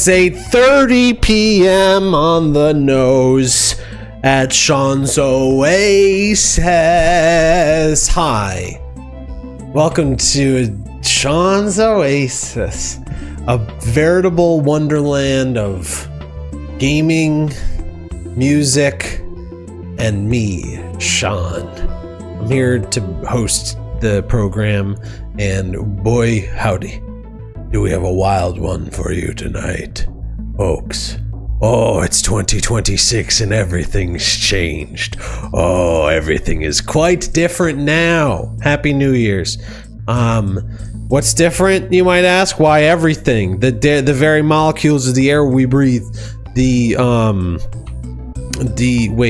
It's 8:30 p.m. on the nose at Sean's Oasis. Hi. Welcome to Sean's Oasis, a veritable wonderland of gaming, music, and me, Sean. I'm here to host the program, and boy, howdy, do we have a wild one for you tonight, folks. Oh, it's 2026 and everything's changed. Oh, everything is quite different now. Happy New Year's. What's different, you might ask? Why everything? The very molecules of the air we breathe. Wait,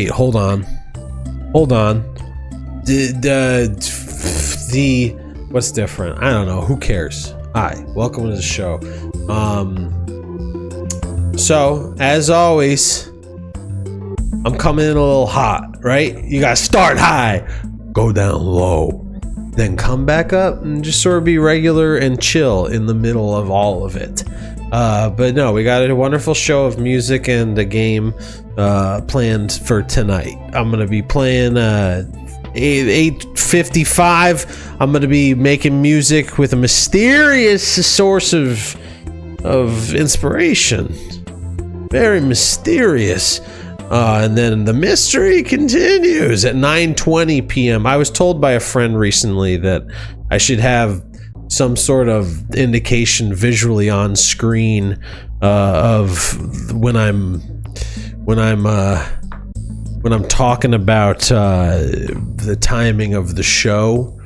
hold on. What's different? I don't know. Who cares? Hi, welcome to the show. So, as always, I'm coming in a little hot, right? You gotta start high, go down low, then come back up and just sort of be regular and chill in the middle of all of it. But no, we got a wonderful show of music and a game planned for tonight. I'm gonna be playing 8:55. I'm gonna be making music with a mysterious source of inspiration. Very mysterious. And then the mystery continues at 9:20 p.m. I was told by a friend recently that I should have some sort of indication visually on screen of when I'm talking about the timing of the show,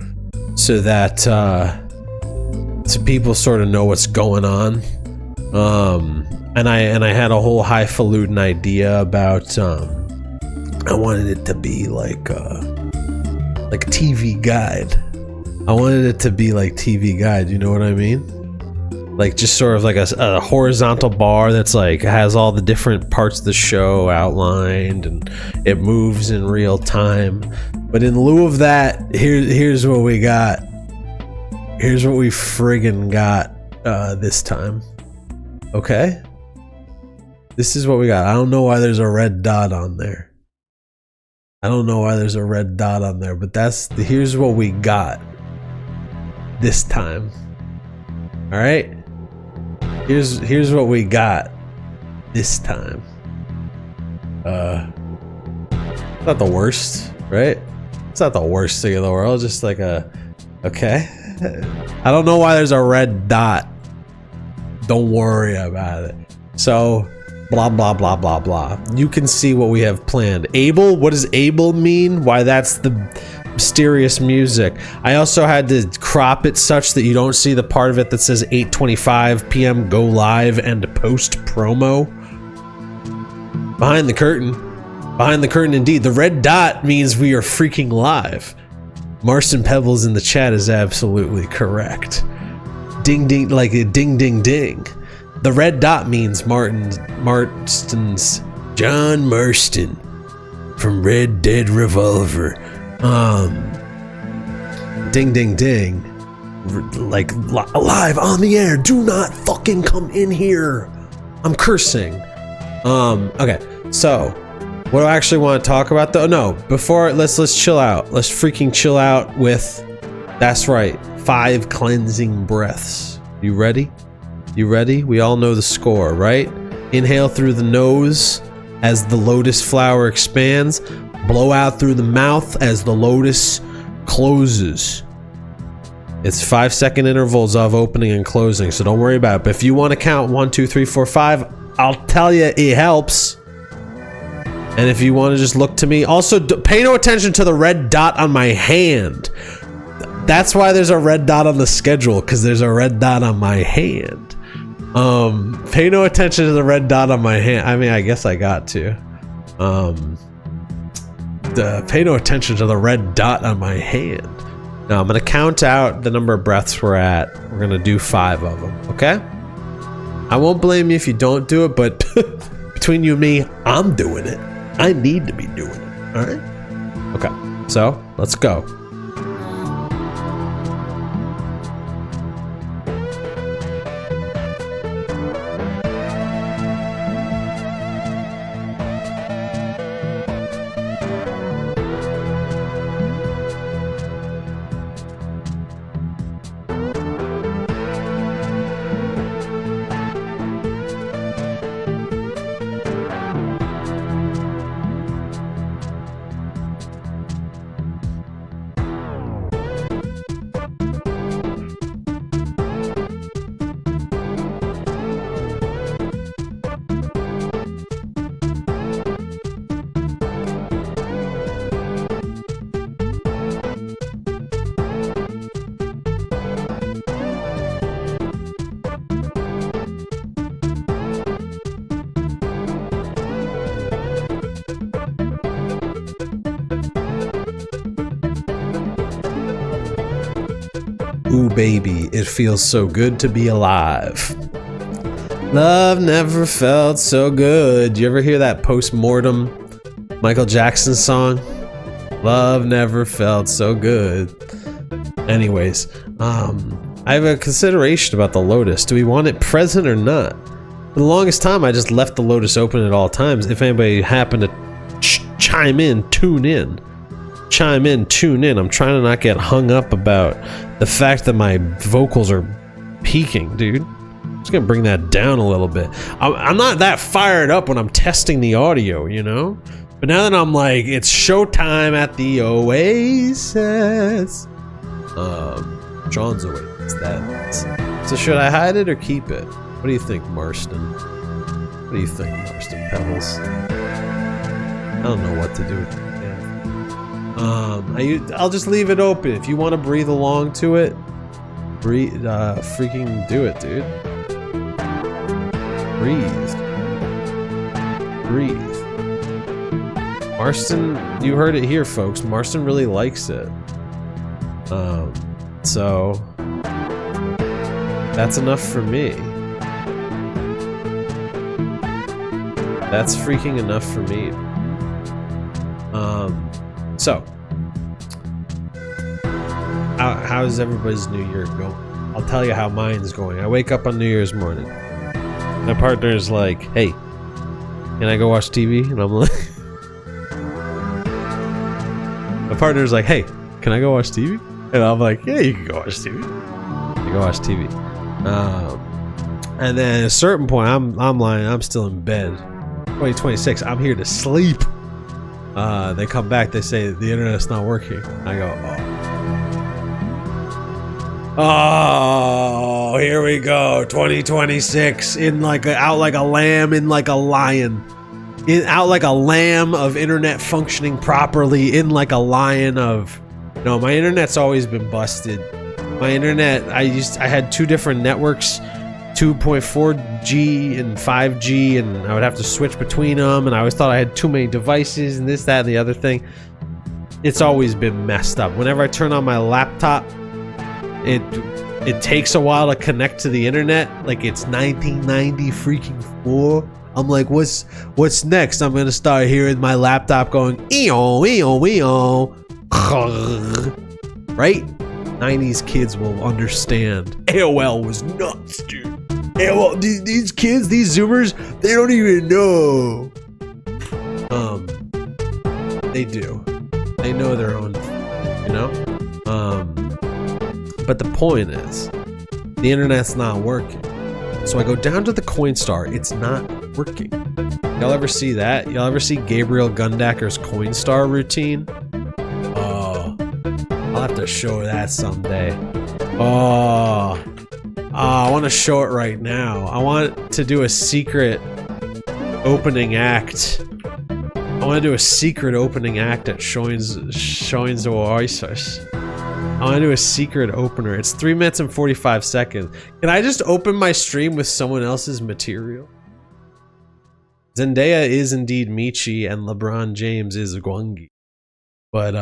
so that so people sort of know what's going on. And I had a whole highfalutin idea about I wanted it to be like a TV guide. I wanted it to be like TV guide, you know what I mean? Like just sort of like a horizontal bar that's like has all the different parts of the show outlined and it moves in real time. But in lieu of that, here's what we got. Here's what we friggin' got this time. Okay? This is what we got. I don't know why there's a red dot on there. But here's what we got this time. All right? Here's what we got this time. It's not the worst, right? It's not the worst thing in the world. Just like okay. I don't know why there's a red dot. Don't worry about it. So, blah, blah, blah, blah, blah. You can see what we have planned. Able? What does able mean? Why, that's the mysterious music. I also had to crop it such that you don't see the part of it that says 8:25 p.m. go live and post promo. Behind the curtain indeed. The red dot means we are freaking live. Marston Pebbles in the chat is absolutely correct. Ding ding, like a ding ding ding. The red dot means Marston's John Marston from Red Dead Revolver. Ding ding ding, like live on the air. Do not fucking come in here. I'm cursing. Okay, so what do I actually want to talk about though? No, before let's chill out. Let's freaking chill out with, that's right, 5 cleansing breaths. You ready? We all know the score, right? Inhale through the nose as the lotus flower expands. Blow out through the mouth as the lotus closes. It's 5-second intervals of opening and closing, so don't worry about it. But if you want to count 1, 2, 3, 4, 5, I'll tell you it helps. And if you want to just look to me, also pay no attention to the red dot on my hand. That's why there's a red dot on the schedule, because there's a red dot on my hand. Pay no attention to the red dot on my hand. I mean, I guess I got to. Pay no attention to the red dot on my hand. Now I'm gonna count out the number of breaths we're at. We're gonna do 5 of them, okay? I won't blame you if you don't do it, but between you and me, I'm doing it. I need to be doing it, all right? Okay, so let's go. Ooh baby, it feels so good to be alive. Love never felt so good. Do you ever hear that post-mortem Michael Jackson song? Love never felt so good. Anyways, I have a consideration about the Lotus. Do we want it present or not? For the longest time, I just left the Lotus open at all times. If anybody happened to chime in, tune in. Chime in, tune in. I'm trying to not get hung up about the fact that my vocals are peaking, dude. I'm just gonna bring that down a little bit. I'm not that fired up when I'm testing the audio, you know? But now that I'm like, it's showtime at the Oasis. John's Oasis, that is. So should I hide it or keep it? What do you think, Marston? What do you think, Marston Pebbles? I don't know what to do with it. I'll just leave it open. If you want to breathe along to it, freaking do it, dude. Breathe. Marston, you heard it here, folks. Marston really likes it. So that's enough for me. That's freaking enough for me. So how's everybody's New Year going? I'll tell you how mine's going. I wake up on New Year's morning. My partner's like, "Hey, can I go watch TV?" And I'm like, my partner's like, "Hey, can I go watch TV?" And I'm like, "Yeah, you can go watch TV." I go watch TV. And then at a certain point, I'm lying. I'm still in bed. 2026. I'm here to sleep. They come back. They say the internet's not working. I go, oh, here we go. 2026. Out like a lamb, in like a lion. Out like a lamb of internet functioning properly. In like a lion of. No, my internet's always been busted. My internet, I had two different networks, 2.4G and 5G, and I would have to switch between them, and I always thought I had too many devices and this, that, and the other thing. It's always been messed up. Whenever I turn on my laptop, it takes a while to connect to the internet, like it's 1990 freaking 4. I'm like, what's next? I'm gonna start hearing my laptop going, ee-oh, ee-oh, ee-oh. Right? 90s kids will understand. AOL was nuts, dude. AOL, these kids, these Zoomers, they don't even know. They do. They know their own, you know? But the point is, the internet's not working. So I go down to the Coinstar. It's not working. Y'all ever see that? Y'all ever see Gabriel Gundacker's Coinstar routine? I'll have to show that someday. I want to show it right now. I want to do a secret opening act. I want to do a secret opening act at Shoin's Oasis. I want to do a secret opener. It's 3 minutes and 45 seconds. Can I just open my stream with someone else's material? Zendaya is indeed Michi and LeBron James is Gwangi. But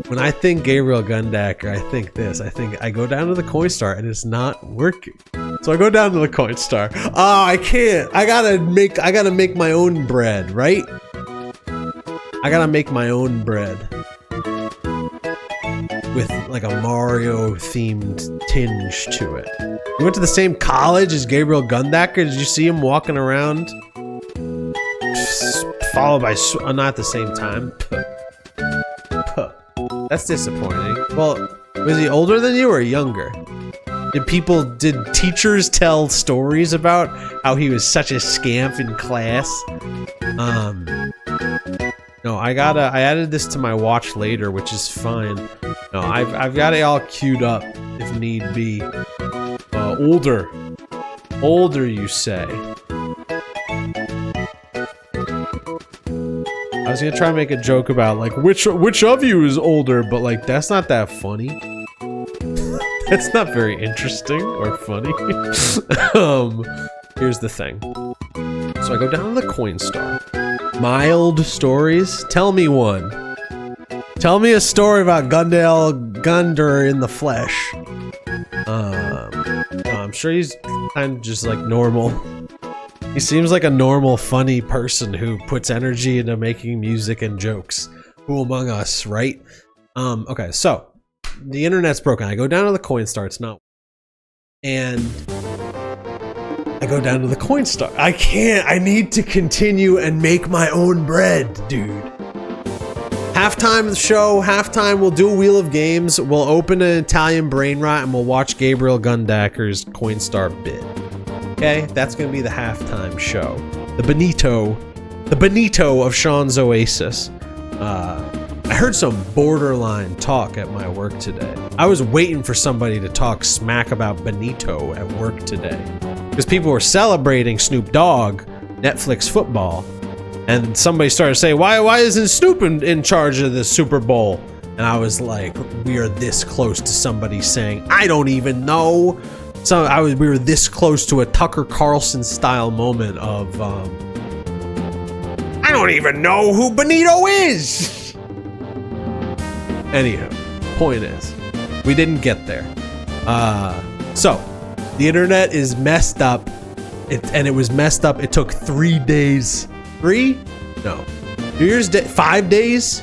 when I think Gabriel Gundacker, I think this. I go down to the Coinstar and it's not working. So I go down to the Coinstar. I can't. I gotta make my own bread, right? I gotta make my own bread with like a Mario themed tinge to it. You went to the same college as Gabriel Gundacker? Did you see him walking around? Followed by not at the same time. That's disappointing. Well, was he older than you or younger? Did teachers tell stories about how he was such a scamp in class? No, I added this to my watch later, which is fine. No, I've got it all queued up if need be. Older, you say? I was gonna try to make a joke about like which of you is older, but like that's not that funny. That's not very interesting or funny. Here's the thing. So I go down to the Coinstar. Mild stories. Tell me one. Tell me a story about Gunder in the flesh. sure he's kind of just like normal. He seems like a normal, funny person who puts energy into making music and jokes. Who among us, right? Okay, so the internet's broken. I go down to the Coinstar. It's not. And I go down to the Coinstar. I can't. I need to continue and make my own bread, dude. Halftime of the show. Halftime, we'll do a Wheel of Games. We'll open an Italian Brainrot and we'll watch Gabriel Gundacker's Coinstar bit. Okay, that's gonna be the halftime show. The Benito of Sean's Oasis. I heard some borderline talk at my work today. I was waiting for somebody to talk smack about Benito at work today. Because people were celebrating Snoop Dogg, Netflix football. And somebody started saying, why isn't Snoop in charge of the Super Bowl? And I was like, we are this close to somebody saying, I don't even know. So we were this close to a Tucker Carlson style moment of, I don't even know who Benito is. Anywho, point is, we didn't get there. So the internet is messed up, and it was messed up. It took 3 days. 3? No. New Year's Day, 5 days.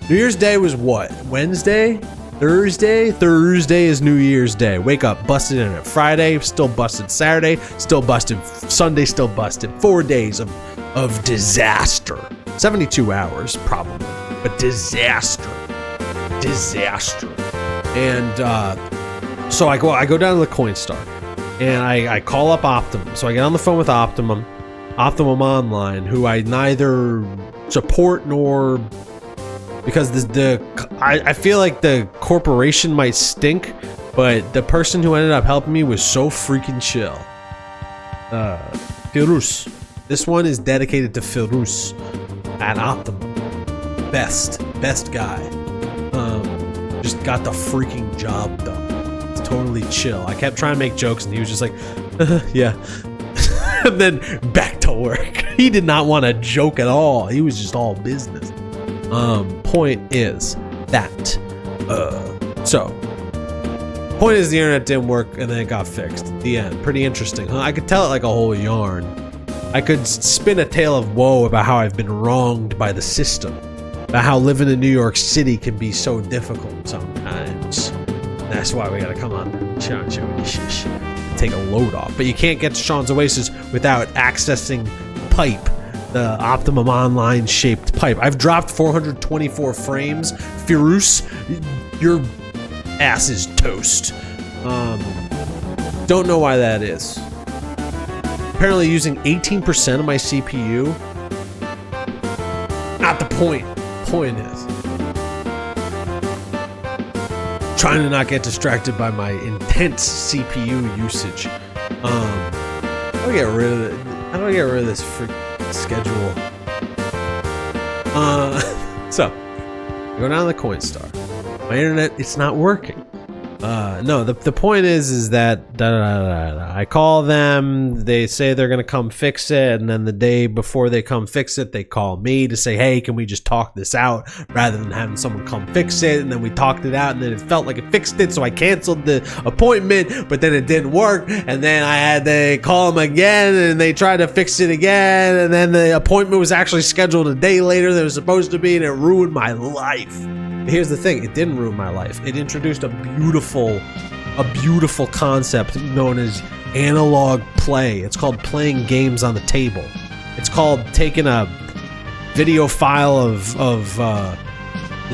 New Year's Day was what? Wednesday? Thursday? Thursday is New Year's Day. Wake up, busted internet. Friday, still busted. Saturday, still busted. Sunday, still busted. 4 days of disaster. 72 hours, probably, but disaster. And so I go down to the Coinstar, and I call up Optimum. So I get on the phone with Optimum Online, who I neither support nor. Because I feel like the corporation might stink, but the person who ended up helping me was so freaking chill. Firuz. This one is dedicated to Firuz at Optimum. Best guy. Just got the freaking job done. It's totally chill. I kept trying to make jokes and he was just like, yeah. And then back to work. He did not want to joke at all. He was just all business. Point is that, point is the internet didn't work and then it got fixed. The end. Pretty interesting, huh? I could tell it like a whole yarn. I could spin a tale of woe about how I've been wronged by the system, about how living in New York City can be so difficult sometimes. That's why we gotta come on Sean's Oasis, take a load off. But you can't get to Sean's Oasis without accessing Pipe, the Optimum Online shaped pipe. I've dropped 424 frames. Firuz, your ass is toast. Don't know why that is. Apparently using 18% of my CPU. Not the point. Point is, trying to not get distracted by my intense CPU usage. How do I get rid of it? How do I get rid of this freak schedule? So I go down to the Coinstar. My internet, it's not working. No, the point is that I call them, they say they're gonna come fix it, and then the day before they come fix it, they call me to say, hey, can we just talk this out rather than having someone come fix it? And then we talked it out, and then it felt like it fixed it, so I canceled the appointment, but then it didn't work, and then I had to call them again, and they tried to fix it again, and then the appointment was actually scheduled a day later than it was supposed to be, and it ruined my life. Here's the thing, it didn't ruin my life. It introduced a beautiful concept known as analog play. It's called playing games on the table. It's called taking a video file of the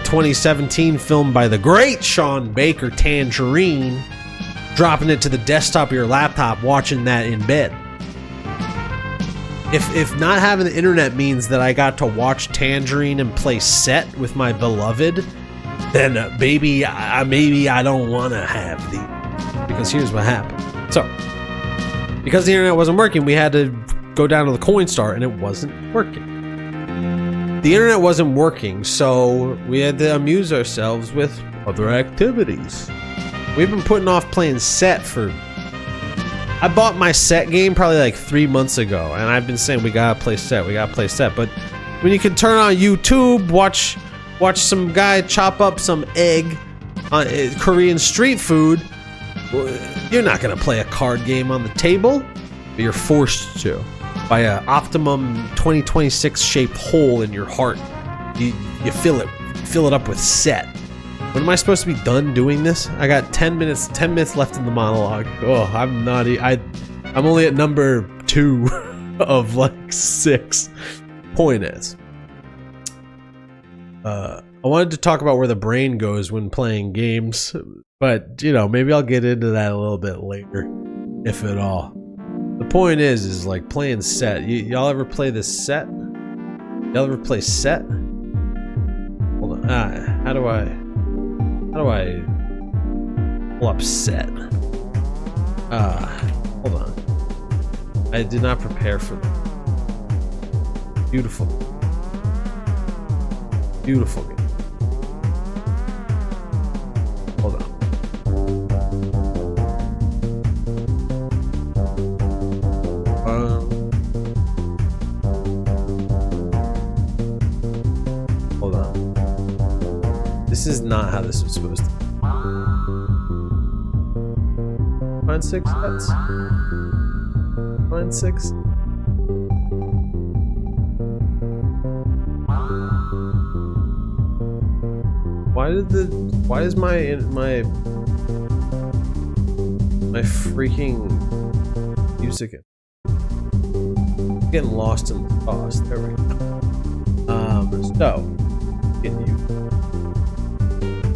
2017 film by the great Sean Baker, Tangerine, dropping it to the desktop of your laptop, watching that in bed. If not having the internet means that I got to watch Tangerine and play Set with my beloved, then maybe I don't want to have the. Because here's what happened. So, because the internet wasn't working, we had to go down to the Coinstar, and it wasn't working. The internet wasn't working, so we had to amuse ourselves with other activities. We've been putting off playing Set for. I bought my Set game probably like 3 months ago, and I've been saying we gotta play Set. But when you can turn on YouTube, watch some guy chop up some egg on Korean street food, You're not gonna play a card game on the table, but you're forced to by an optimum 2026 shaped hole in your heart. You fill it up with set. When am I supposed to be done doing this? I got 10 minutes left in the monologue. Oh, I'm only at number 2 of like 6. Point is, I wanted to talk about where the brain goes when playing games, but you know, maybe I'll get into that a little bit later, if at all. The point is like playing set. Y'all ever play this set? Y'all ever play set? Hold on. How do I pull up set? Hold on. I did not prepare for that. Beautiful. Beautiful game. Hold on. Hold on. This is not how this was supposed to be. Find 6 sets. Find 6. Why is my freaking music getting lost in the sauce? There we go.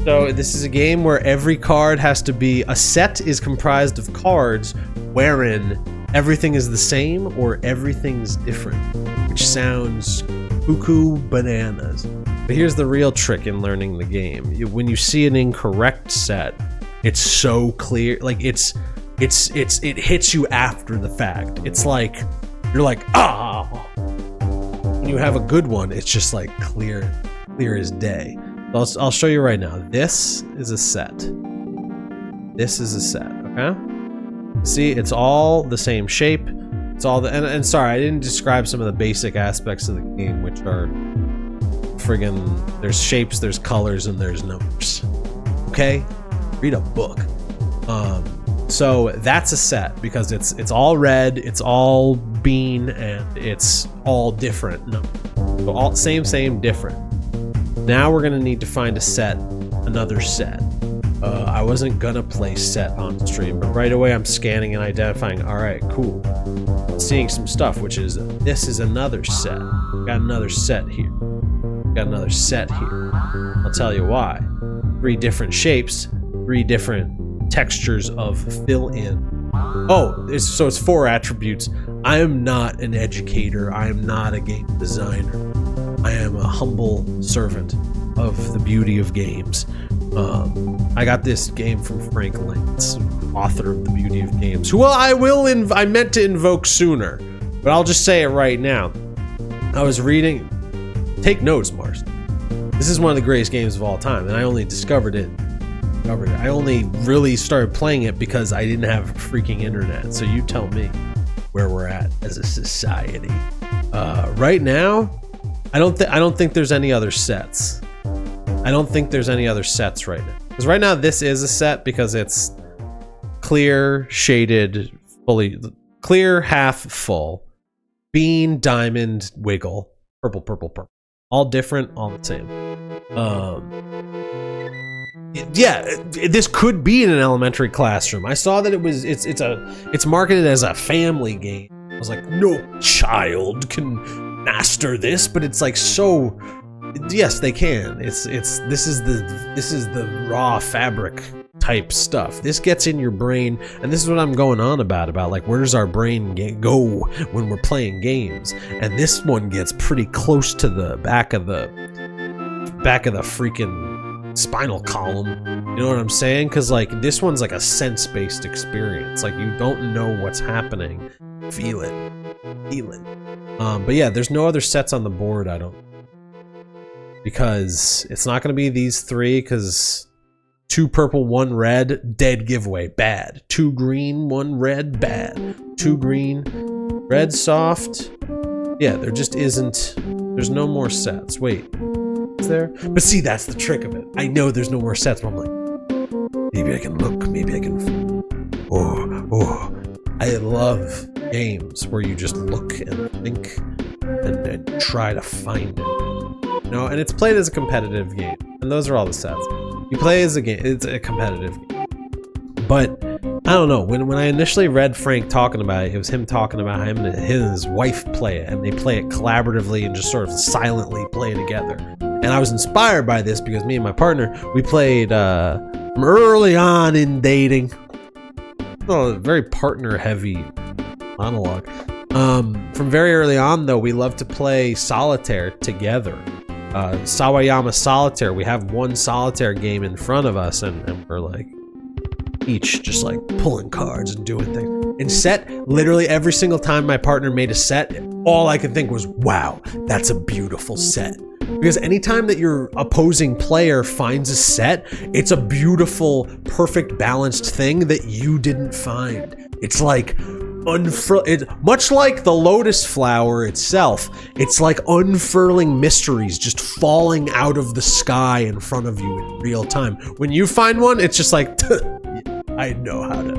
So this is a game where every card has to be a set is comprised of cards wherein everything is the same or everything's different, which sounds cuckoo bananas. But here's the real trick in learning the game. When you see an incorrect set, it's so clear. Like it hits you after the fact. It's like you're like, ah. When you have a good one, it's just like clear as day. I'll show you right now. This is a set. This is a set. Okay. See, it's all the same shape. It's all the and sorry, I didn't describe some of the basic aspects of the game, which are friggin' there's shapes, there's colors, and there's numbers. Okay, read a book. So that's a set because it's all red, it's all bean, and it's all different numbers. So all same, different. Now we're gonna need to find a set, another set. I wasn't gonna play set on stream, but right away I'm scanning and identifying. All right, cool. Seeing some stuff, which is this is another set. Got another set here. Got another set here. I'll tell you why. 3 different shapes, 3 different textures of fill in. Oh, so it's 4 attributes. I am not an educator. I am not a game designer. I am a humble servant of the beauty of games. I got this game from Frank Lantz, author of The Beauty of Games, who I meant to invoke sooner, but I'll just say it right now. I was reading. Take notes, Mars. This is one of the greatest games of all time, and I only discovered it. I only really started playing it because I didn't have freaking internet. So you tell me where we're at as a society. Right now, I don't think there's any other sets. I don't think there's any other sets right now. Because right now this is a set because it's clear, shaded, fully clear, half full, bean, diamond, wiggle, purple, purple, purple. All different, all the same. This could be in an elementary classroom. I saw that it's marketed as a family game. I was like, no child can master this, but it's like so. Yes, they can. This is the raw fabric type stuff. This gets in your brain, and this is what I'm going on about like where does our brain go when we're playing games? And this one gets pretty close to the back of the freaking spinal column. You know what I'm saying? Because like this one's like a sense-based experience. Like you don't know what's happening, feel it. But yeah, there's no other sets on the board. I don't. Because it's not going to be these 3, because 2 purple, 1 red, dead giveaway, bad. 2 green, 1 red, bad. 2 green, red soft. Yeah, there just isn't, there's no more sets. Wait, is there? But see, that's the trick of it. I know there's no more sets, but I'm like, Maybe I can look. Maybe I can. Oh. I love games where you just look and think and try to find it. You know, and it's played as a competitive game, and those are all the sets. You play as a game. It's a competitive game, but I don't know. When I initially read Frank talking about it, it was him talking about him and his wife play it, and they play it collaboratively and just sort of silently play together. And I was inspired by this because me and my partner, we played from early on in dating. Oh, very partner-heavy monologue. From very early on, though, we love to play solitaire together. Sawayama Solitaire. We have one solitaire game in front of us, and we're like each just like pulling cards and doing things. And set, literally every single time my partner made a set, all I could think was, wow, that's a beautiful set. Because anytime that your opposing player finds a set, it's a beautiful, perfect, balanced thing that you didn't find. It's like much like the lotus flower itself, it's like unfurling mysteries just falling out of the sky in front of you in real time. When you find one, it's just like, I know how to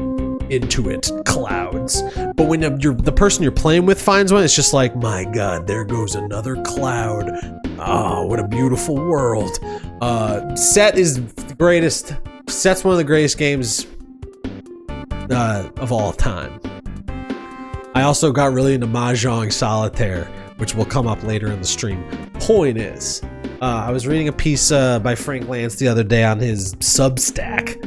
intuit clouds. But when the person you're playing with finds one, it's just like, my God, there goes another cloud. Oh, what a beautiful world. Set is the greatest. Set's one of the greatest games of all time. I also got really into Mahjong Solitaire, which will come up later in the stream. Point is, I was reading a piece by Frank Lance the other day on his Substack,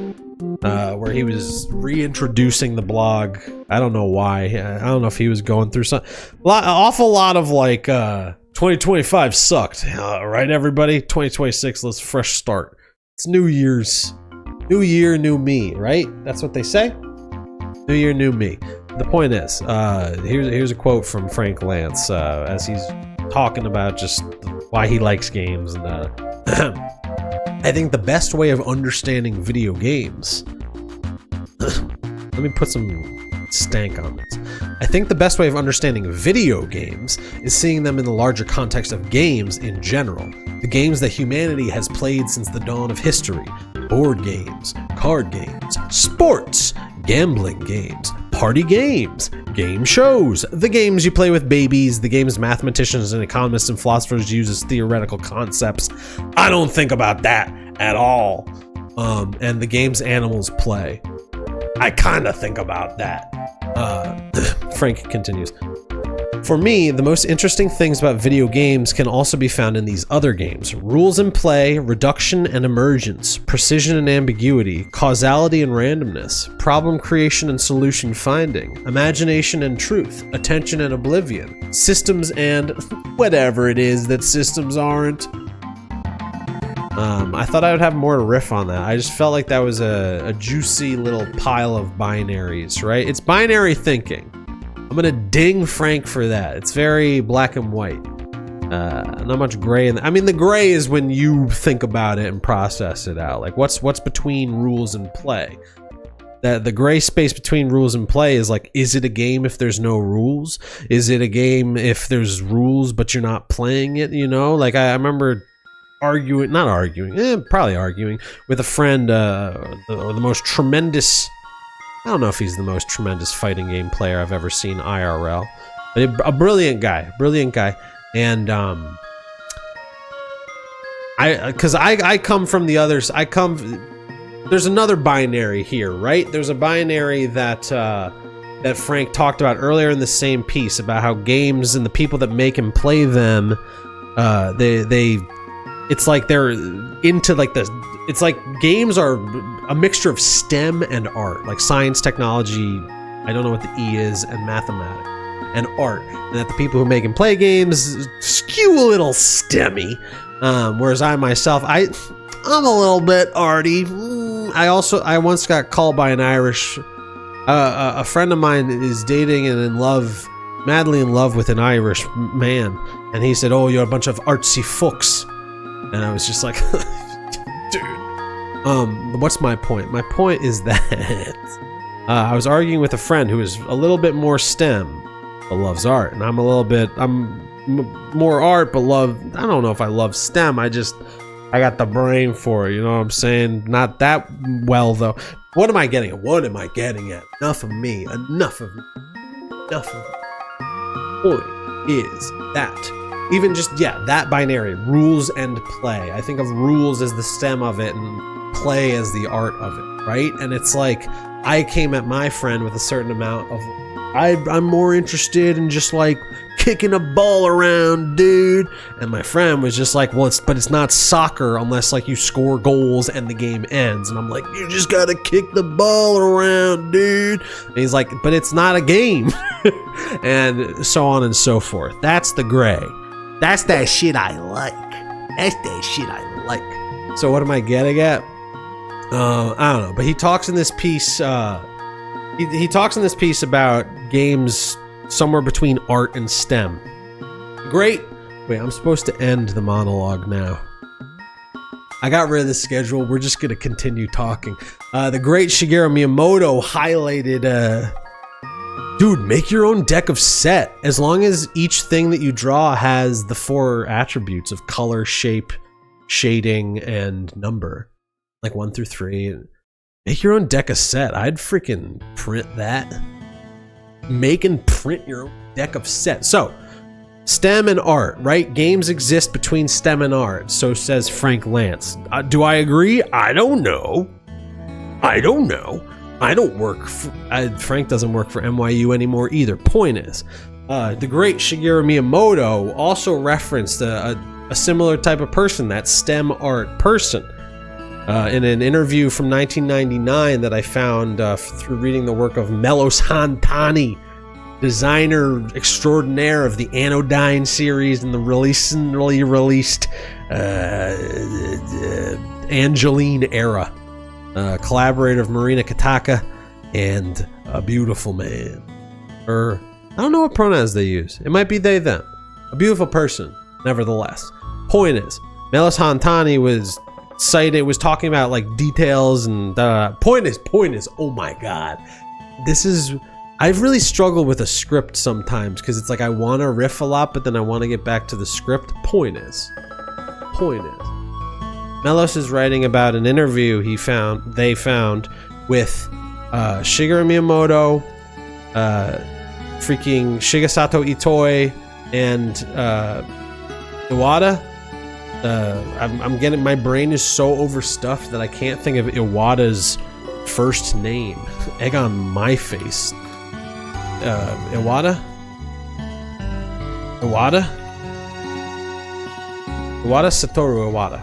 where he was reintroducing the blog. I don't know why. I don't know if he was going through awful lot of like 2025 sucked. Right, everybody? 2026, let's fresh start. It's New Year's. New year, new me, right? That's what they say? New year, new me. The point is, here's a quote from Frank Lance as he's talking about just why he likes games. And I think the best way of understanding video games... Let me put some stank on this. I think the best way of understanding video games is seeing them in the larger context of games in general. The games that humanity has played since the dawn of history. Board games, card games, sports, gambling games, party games, game shows, the games you play with babies, the games mathematicians and economists and philosophers use as theoretical concepts. I don't think about that at all. And the games animals play. I kind of think about that. Frank continues. For me, the most interesting things about video games can also be found in these other games. Rules and play, reduction and emergence, precision and ambiguity, causality and randomness, problem creation and solution finding, imagination and truth, attention and oblivion, systems and whatever it is that systems aren't. I thought I would have more to riff on that. I just felt like that was a juicy little pile of binaries, right? It's binary thinking. I'm gonna ding Frank for that. It's very black and white. Not much gray. I mean, the gray is when you think about it and process it out. Like, what's between rules and play? The gray space between rules and play is like, is it a game if there's no rules? Is it a game if there's rules but you're not playing it? You know, like I remember probably arguing with a friend. The most tremendous. I don't know if he's the most tremendous fighting game player I've ever seen IRL, but a brilliant guy, and I come from the others. There's another binary here, right? There's a binary that Frank talked about earlier in the same piece about how games and the people that make and play them, it's like they're into like it's like games are a mixture of STEM and art, like science, technology, I don't know what the E is, and mathematics, and art. And that the people who make and play games skew a little STEMmy, whereas I myself, I'm a little man arty. I once got called by an Irish, a friend of mine is dating and madly in love with an Irish man, and he said, "Oh, you're a bunch of artsy fucks," and I was just like, dude. What's my point? My point is that I was arguing with a friend who is a little bit more STEM, but loves art, and I'm more art, but I don't know if I love STEM. I got the brain for it, you know what I'm saying? Not that well, though. What am I getting at? What am I getting at? Enough of me. Enough of me. Enough of me. Point is that even just, yeah, that binary, rules and play. I think of rules as the stem of it and play as the art of it, right? And it's like, I came at my friend with a certain amount of, I'm more interested in just like kicking a ball around, dude. And my friend was just like, well, it's not soccer unless like you score goals and the game ends. And I'm like, you just gotta kick the ball around, dude. And he's like, but it's not a game. And so on and so forth. That's the gray. That's that shit I like. That's that shit I like. So what am I getting at? I don't know. But he talks in this piece, he talks in this piece about games somewhere between art and STEM. Great. Wait, I'm supposed to end the monologue now. I got rid of the schedule. We're just going to continue talking. The great Shigeru Miyamoto highlighted, dude, make your own deck of set. As long as each thing that you draw has the 4 attributes of color, shape, shading, and number. Like 1 through 3. Make your own deck of set. I'd freaking print that. Make and print your own deck of set. So, STEM and art, right? Games exist between STEM and art, so says Frank Lance. Do I agree? I don't know. I don't work for, Frank doesn't work for NYU anymore either. Point is, the great Shigeru Miyamoto also referenced a similar type of person, that STEM art person. In an interview from 1999 that I found through reading the work of Melos Hantani, designer extraordinaire of the Anodyne series and the recently released Angeline era, collaborator of Marina Kataka, and a beautiful man. Or, I don't know what pronouns they use. It might be they, them. A beautiful person, nevertheless. Point is, Melos Hantani was talking about like details and point is, oh my god, I've really struggled with a script sometimes because it's like I want to riff a lot but then I want to get back to the script. Point is Melos is writing about an interview they found with Shigeru Miyamoto, freaking Shigesato Itoi, and Iwata. I'm getting, my brain is so overstuffed that I can't think of Iwata's first name. Egg on my face. Iwata Satoru Iwata.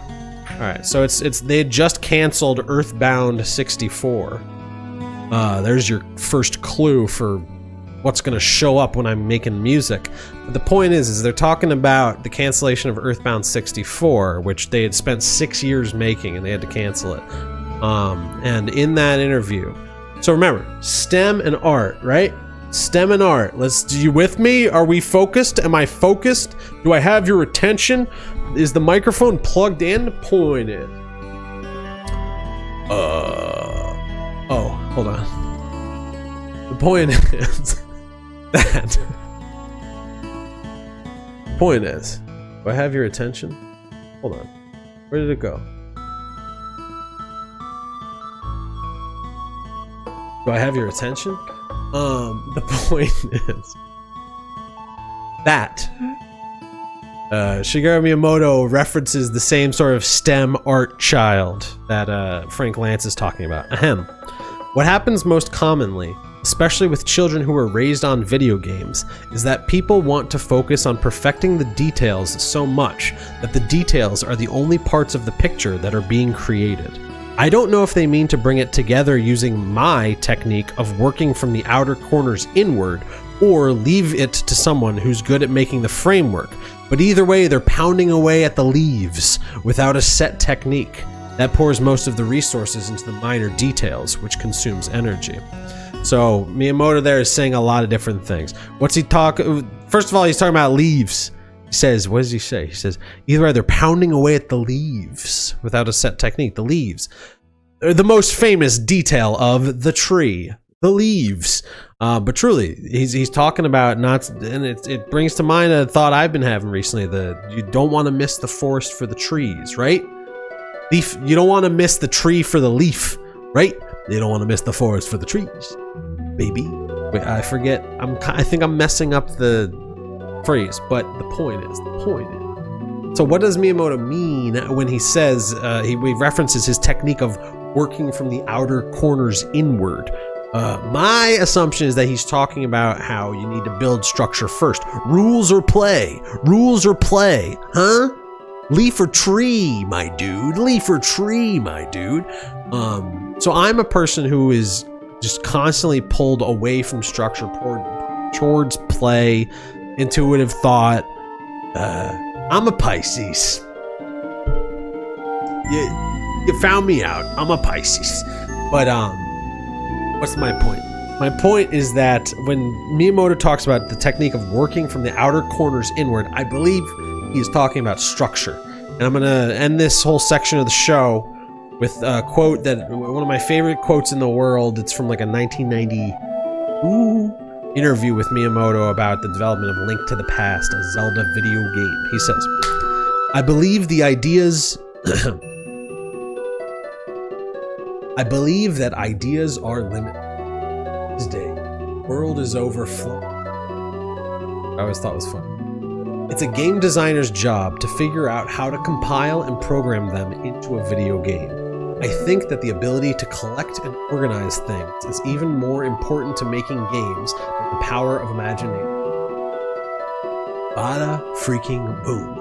Alright, so they had just canceled Earthbound 64. There's your first clue for what's going to show up when I'm making music. But the point is they're talking about the cancellation of Earthbound 64, which they had spent 6 years making and they had to cancel it. And in that interview, so remember, STEM and art, right? STEM and art. You with me? Are we focused? Am I focused? Do I have your attention? Is the microphone plugged in? Point is. Oh, hold on. The point is that. Point is, do I have your attention? Hold on. Where did it go? Do I have your attention? The point is that Shigeru Miyamoto references the same sort of STEM art child that Frank Lance is talking about. Ahem. What happens most commonly, especially with children who are raised on video games, is that people want to focus on perfecting the details so much that the details are the only parts of the picture that are being created. I don't know if they mean to bring it together using my technique of working from the outer corners inward, or leave it to someone who's good at making the framework, but either way they're pounding away at the leaves without a set technique. That pours most of the resources into the minor details, which consumes energy. So Miyamoto there is saying a lot of different things. What's he First of all, he's talking about leaves. He says, what does he say? He says, either way, they're pounding away at the leaves without a set technique. The leaves. They're the most famous detail of the tree. The leaves. But truly, he's talking about and it brings to mind a thought I've been having recently, that you don't want to miss the forest for the trees, right? Leaf, you don't want to miss the tree for the leaf, right? You don't want to miss the forest for the trees, baby. Wait, I forget. I think I'm messing up the phrase, but the point is. So what does Miyamoto mean when he says, he references his technique of working from the outer corners inward? My assumption is that he's talking about how you need to build structure first. Rules or play? Rules or play? Huh? Leaf or tree, my dude? Leaf or tree, my dude? So I'm a person who is just constantly pulled away from structure towards play, intuitive thought. I'm a Pisces. You found me out. I'm a Pisces. But what's my point? My point is that when Miyamoto talks about the technique of working from the outer corners inward, I believe he is talking about structure. And I'm gonna end this whole section of the show with a quote that one of my favorite quotes in the world. It's from like a 1990 interview with Miyamoto about the development of Link to the Past, a Zelda video game. He says, I believe that ideas are limited. This day, the world is overflowing. I always thought it was fun. It's a game designer's job to figure out how to compile and program them into a video game. I think that the ability to collect and organize things is even more important to making games than the power of imagination. Bada freaking boom.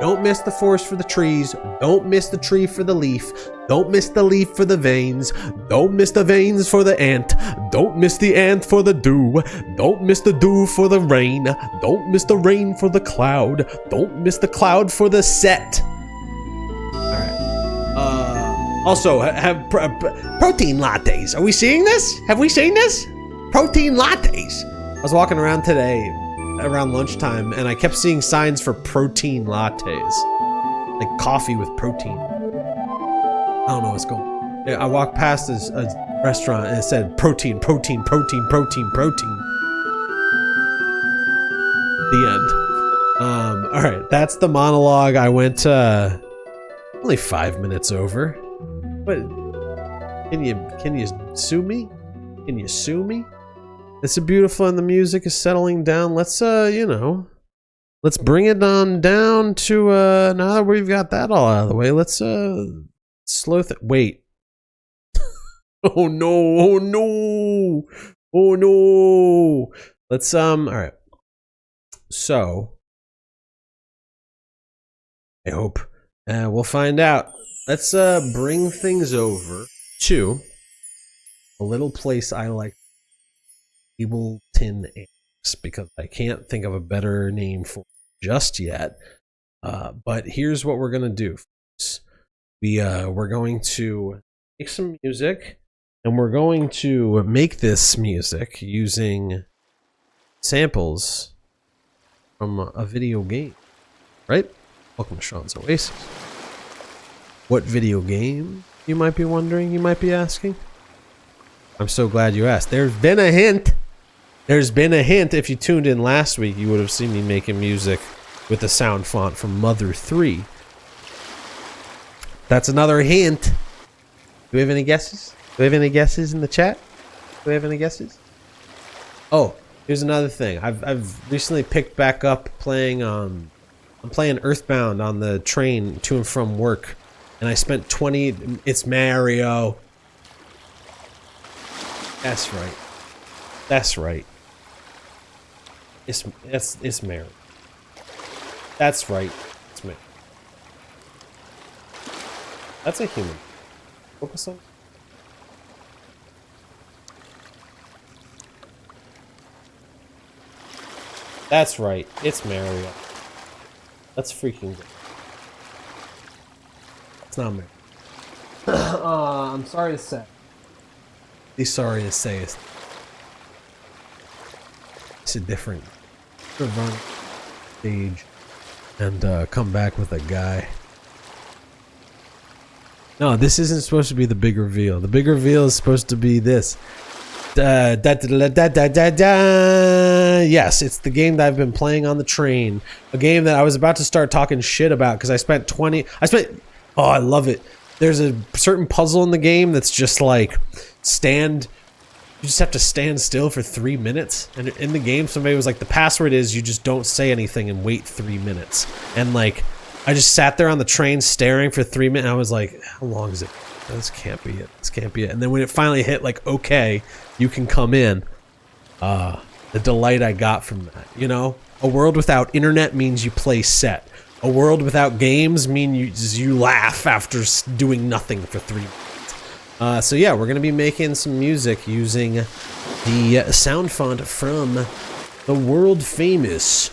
Don't miss the forest for the trees. Don't miss the tree for the leaf. Don't miss the leaf for the veins. Don't miss the veins for the ant. Don't miss the ant for the dew. Don't miss the dew for the rain. Don't miss the rain for the cloud. Don't miss the cloud for the set. Also, have protein lattes. Are we seeing this? Have we seen this? Protein lattes. I was walking around today around lunchtime and I kept seeing signs for protein lattes. Like coffee with protein. I don't know what's going on. I walked past a restaurant and it said protein, protein, protein, protein, protein. The end. Alright, that's the monologue. I went only 5 minutes over. But can you sue me? Can you sue me? It's a beautiful and the music is settling down. Let's let's bring it on down to now that we've got that all out of the way, let's slow wait. Oh no. Let's alright. So I hope we'll find out. Let's bring things over to a little place I like, Ableton Annex, because I can't think of a better name for it just yet. But here's what we're gonna do. We're going to make some music, and we're going to make this music using samples from a video game. Right? Welcome to Sean's Oasis. What video game, you might be wondering, you might be asking? I'm so glad you asked. There's been a hint. There's been a hint. If you tuned in last week, you would have seen me making music with the SoundFont from Mother 3. That's another hint. Do we have any guesses? Do we have any guesses in the chat? Do we have any guesses? Oh, here's another thing. I've recently picked back up playing, I'm playing Earthbound on the train to and from work. And I spent 20, it's Mario. That's right. That's right. It's Mario. That's right. It's Mario. That's a human. Focus on. That's right. It's Mario. That's freaking good. It's not Mario. I'm sorry to say. He's sorry to say it's a different stage and come back with a guy. No, this isn't supposed to be the big reveal. The big reveal is supposed to be this. Yes, it's the game that I've been playing on the train. A game that I was about to start talking shit about because I spent oh, I love it. there's a certain puzzle in the game that's just like you just have to stand still for 3 minutes. And in the game, somebody was like, the password is you just don't say anything and wait 3 minutes. And like, I just sat there on the train staring for 3 minutes. And I was like, how long is it? This can't be it. This can't be it. And then when it finally hit like, okay, you can come in. The delight I got from that, you know? A world without internet means you play set. A world without games means you laugh after doing nothing for 3 minutes. So yeah, we're gonna be making some music using the SoundFont from the world famous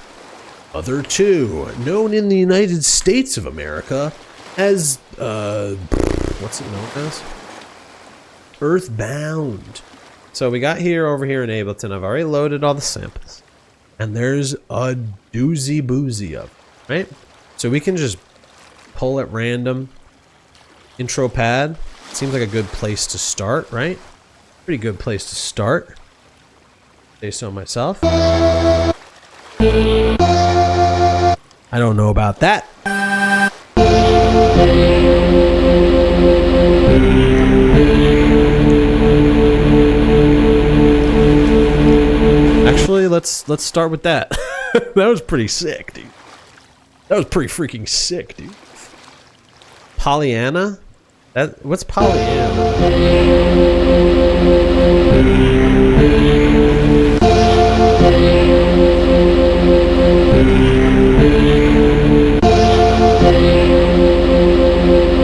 Other 2, known in the United States of America as what's it known as? Earthbound. So we got over here in Ableton. I've already loaded all the samples, and there's a doozy boozy of them, right? So we can just pull at random. Intro pad. Seems like a good place to start, right? Pretty good place to start. Say so myself. I don't know about that. Actually, let's start with that. That was pretty sick, dude. That was pretty freaking sick, dude. Pollyanna? What's Pollyanna?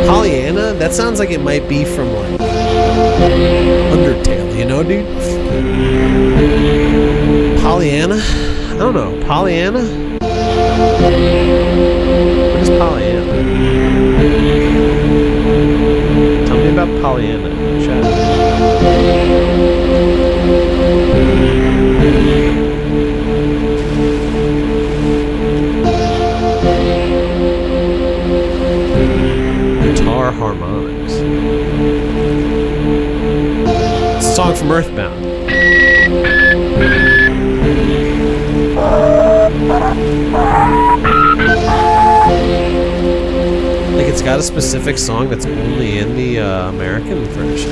Pollyanna? That sounds like it might be from like Undertale, you know, dude? Pollyanna? I don't know. Pollyanna? What is Pollyanna? Tell me about Pollyanna in the chat. Guitar harmonics. It's a song from Earthbound. Like it's got a specific song that's only in the American version.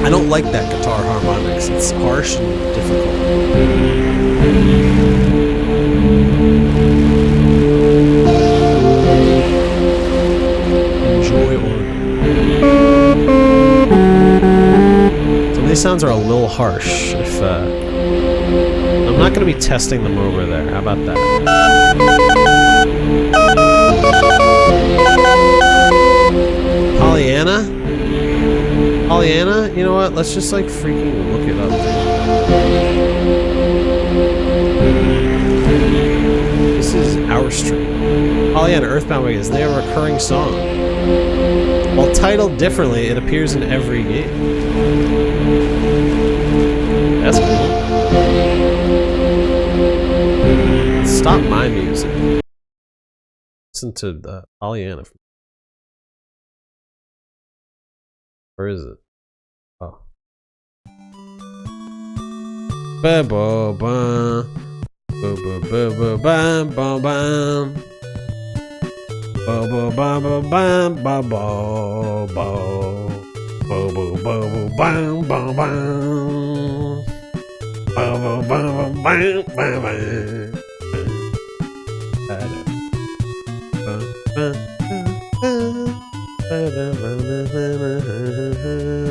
I don't like that guitar harmonics. It's harsh and difficult. Enjoy order. Some of these sounds are a little harsh. If I'm not going to be testing them over there. How about that? Pollyanna? Pollyanna? You know what? Let's just like freaking look it up. This is our stream. Pollyanna, Earthbound Wiggins. They are a recurring song. While titled differently, it appears in every game. That's cool. Stop my music. Listen to the Pollyanna. Where is it? Oh. Ba ba ba ba ba ba ba bam bam bam. Ba ba ba ba bam ba ba ba. Ba ba ba ba bam bam bam. Ba ba ba ba bam bam bam.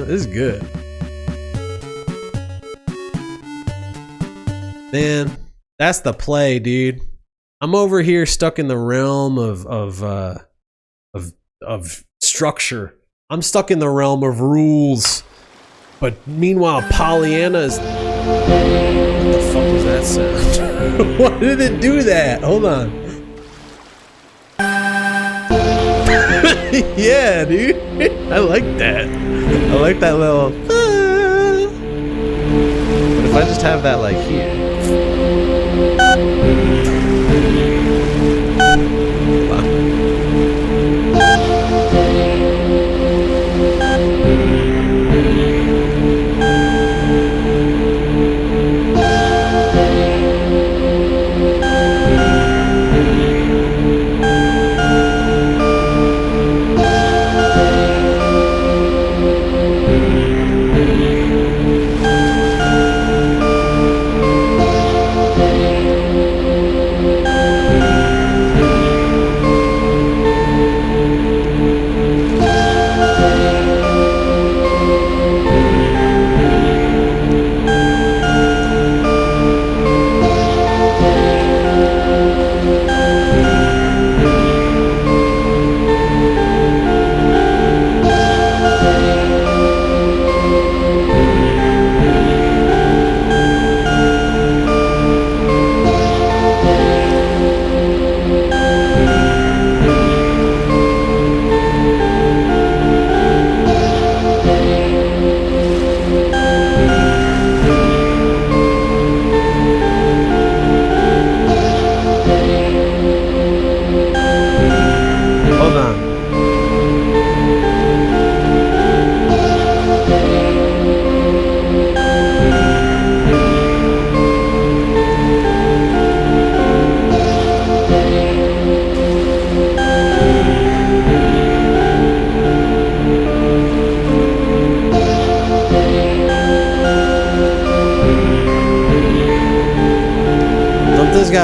This is good. Man, that's the play, dude. I'm over here stuck in the realm of structure. I'm stuck in the realm of rules. But meanwhile, Pollyanna is... What the fuck was that sound? Why did it do that? Hold on. Yeah, dude. I like that. I like that little... But if I just have that like here...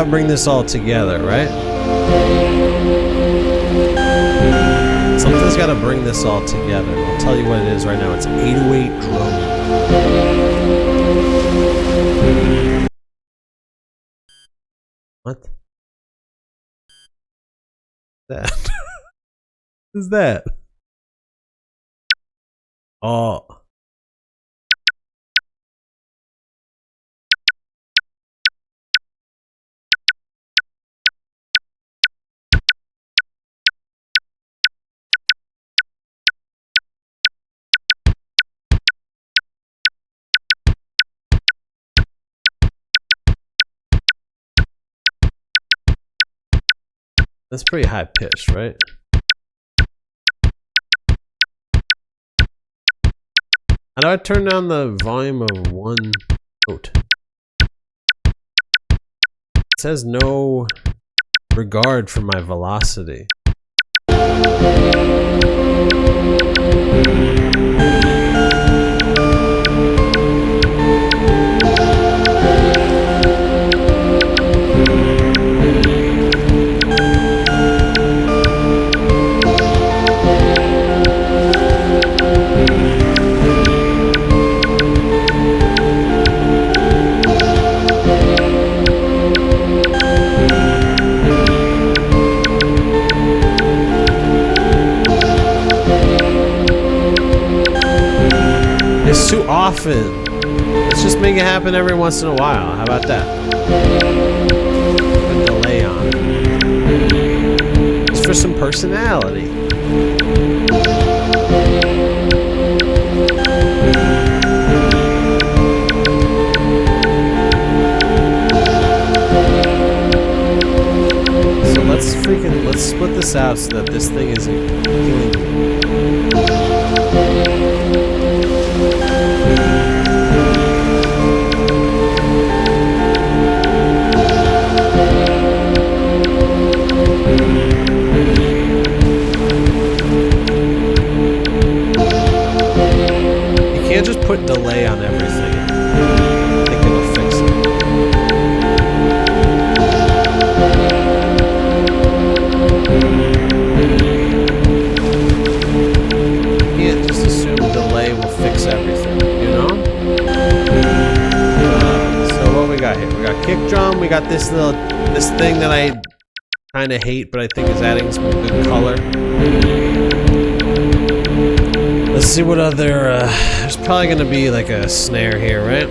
gotta bring this all together, right? Something's gotta bring this all together. I'll tell you what it is right now. It's 808 drum. What? That? What is that? Oh. That's pretty high pitched, right? How do I turn down the volume of one note? It says no regard for my velocity. It's too often. Let's just make it happen every once in a while. How about that? Put a delay on it. Just for some personality. So let's split this out so that this thing isn't killing me. Just put delay on everything. I think it'll fix it. You can't just assume delay will fix everything, you know? So what we got here? We got kick drum. We got this thing that I kind of hate, but I think is adding some good color. Let's see what other, there's probably going to be like a snare here, right?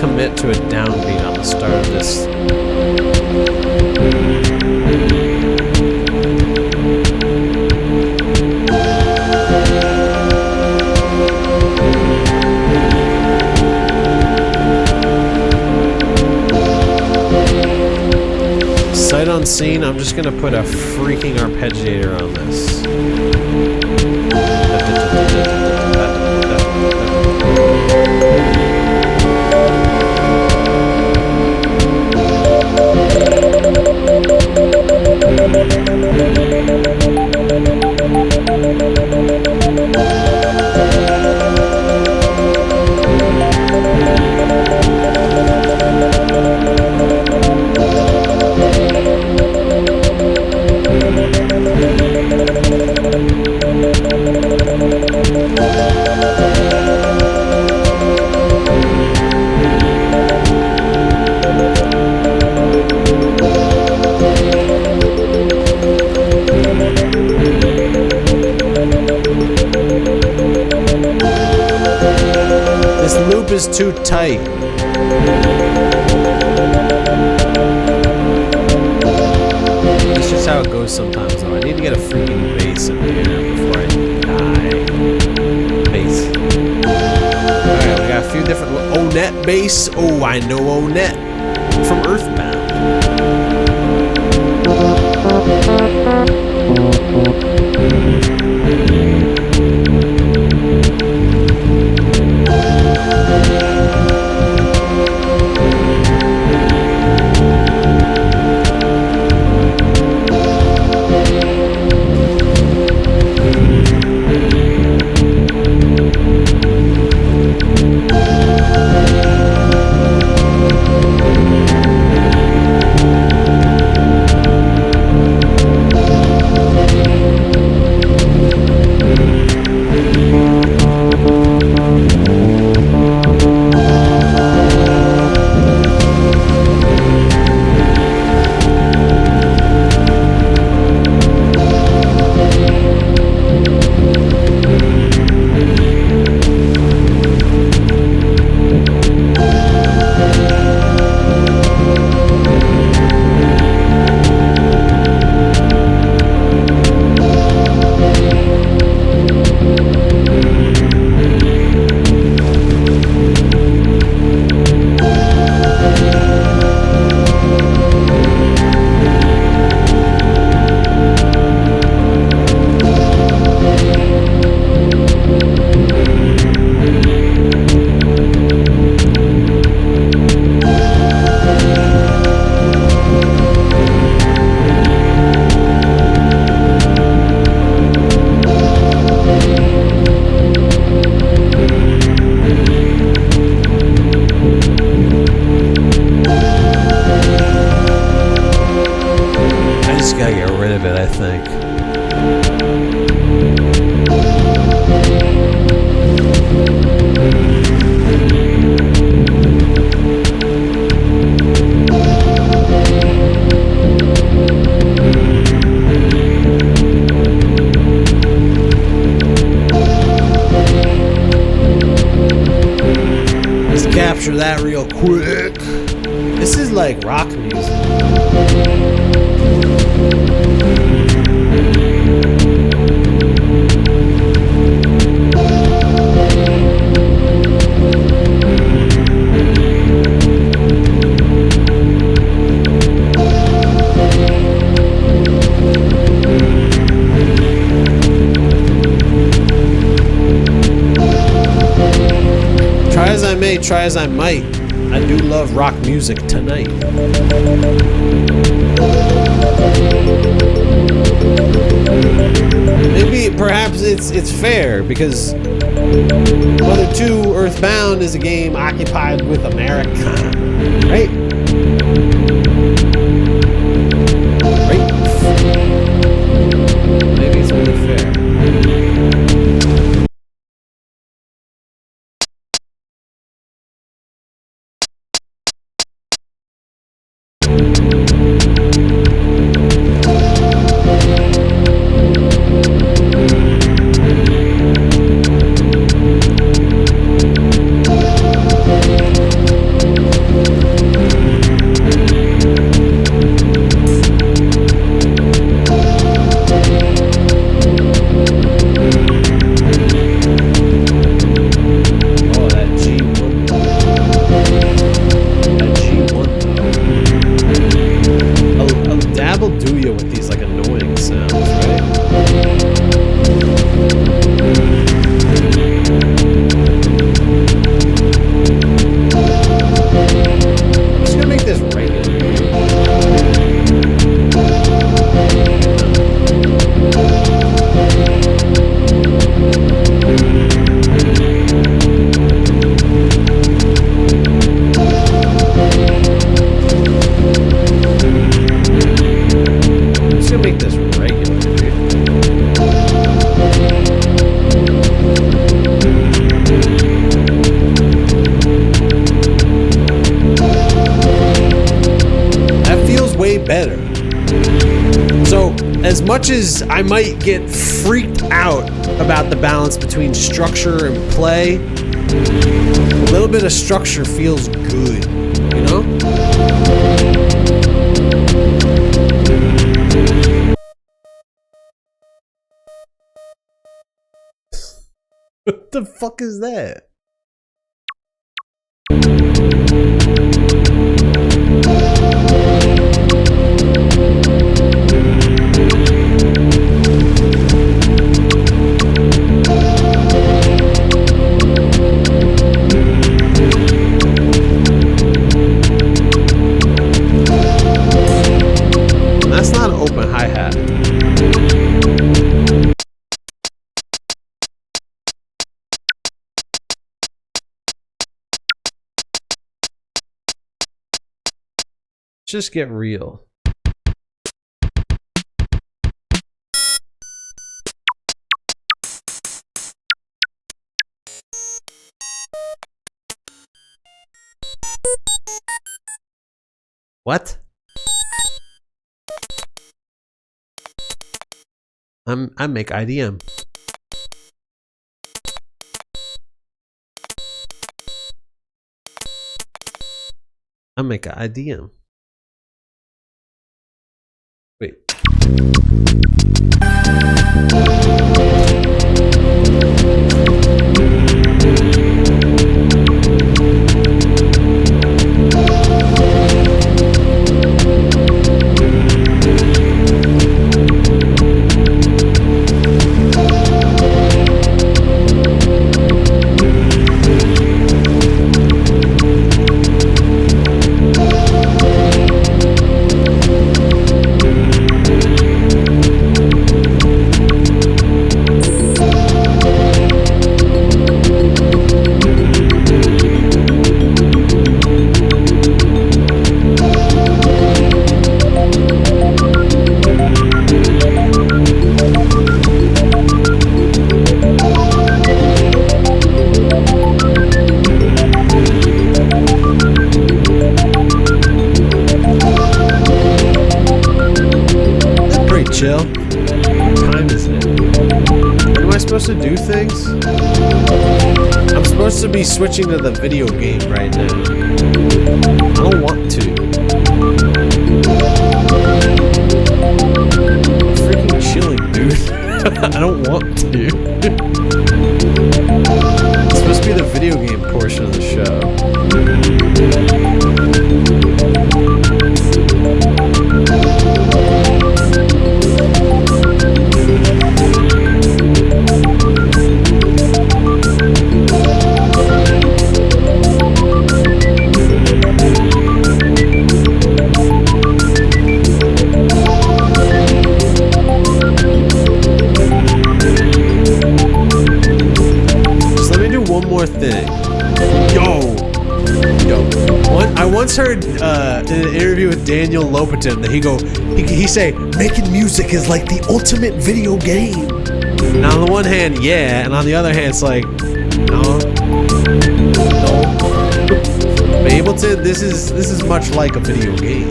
Commit to a downbeat on the start of this. Sight unseen, I'm just gonna put a freaking arpeggiator on this. too tight. That's just how it goes sometimes, though. I need to get a freaking bass in here before I die. Bass. Alright, we got a few different... Onet bass. Oh, I know Onet from Earthbound. Capture that real quick. This is like rock music. Try as I may, try as I might, I do love rock music tonight. Maybe, perhaps it's fair, because Mother 2 Earthbound is a game occupied with Americana, right? Right? Maybe it's only fair. Better. So, as much as I might get freaked out about the balance between structure and play, A little bit of structure feels good, you know? What the fuck is that? That's not an open hi-hat. Just get real. What? I make IDM. I make an IDM. Wait. Chill. What time is it? When am I supposed to do things? I'm supposed to be switching to the video game right now. I don't want to. I'm freaking chilling, dude. I don't want to. It's supposed to be the video game portion of the show. Thing. I once heard in an interview with Daniel Lopatin that he say making music is like the ultimate video game. And on the one hand, yeah, and on the other hand, it's like no. But Ableton, this is much like a video game.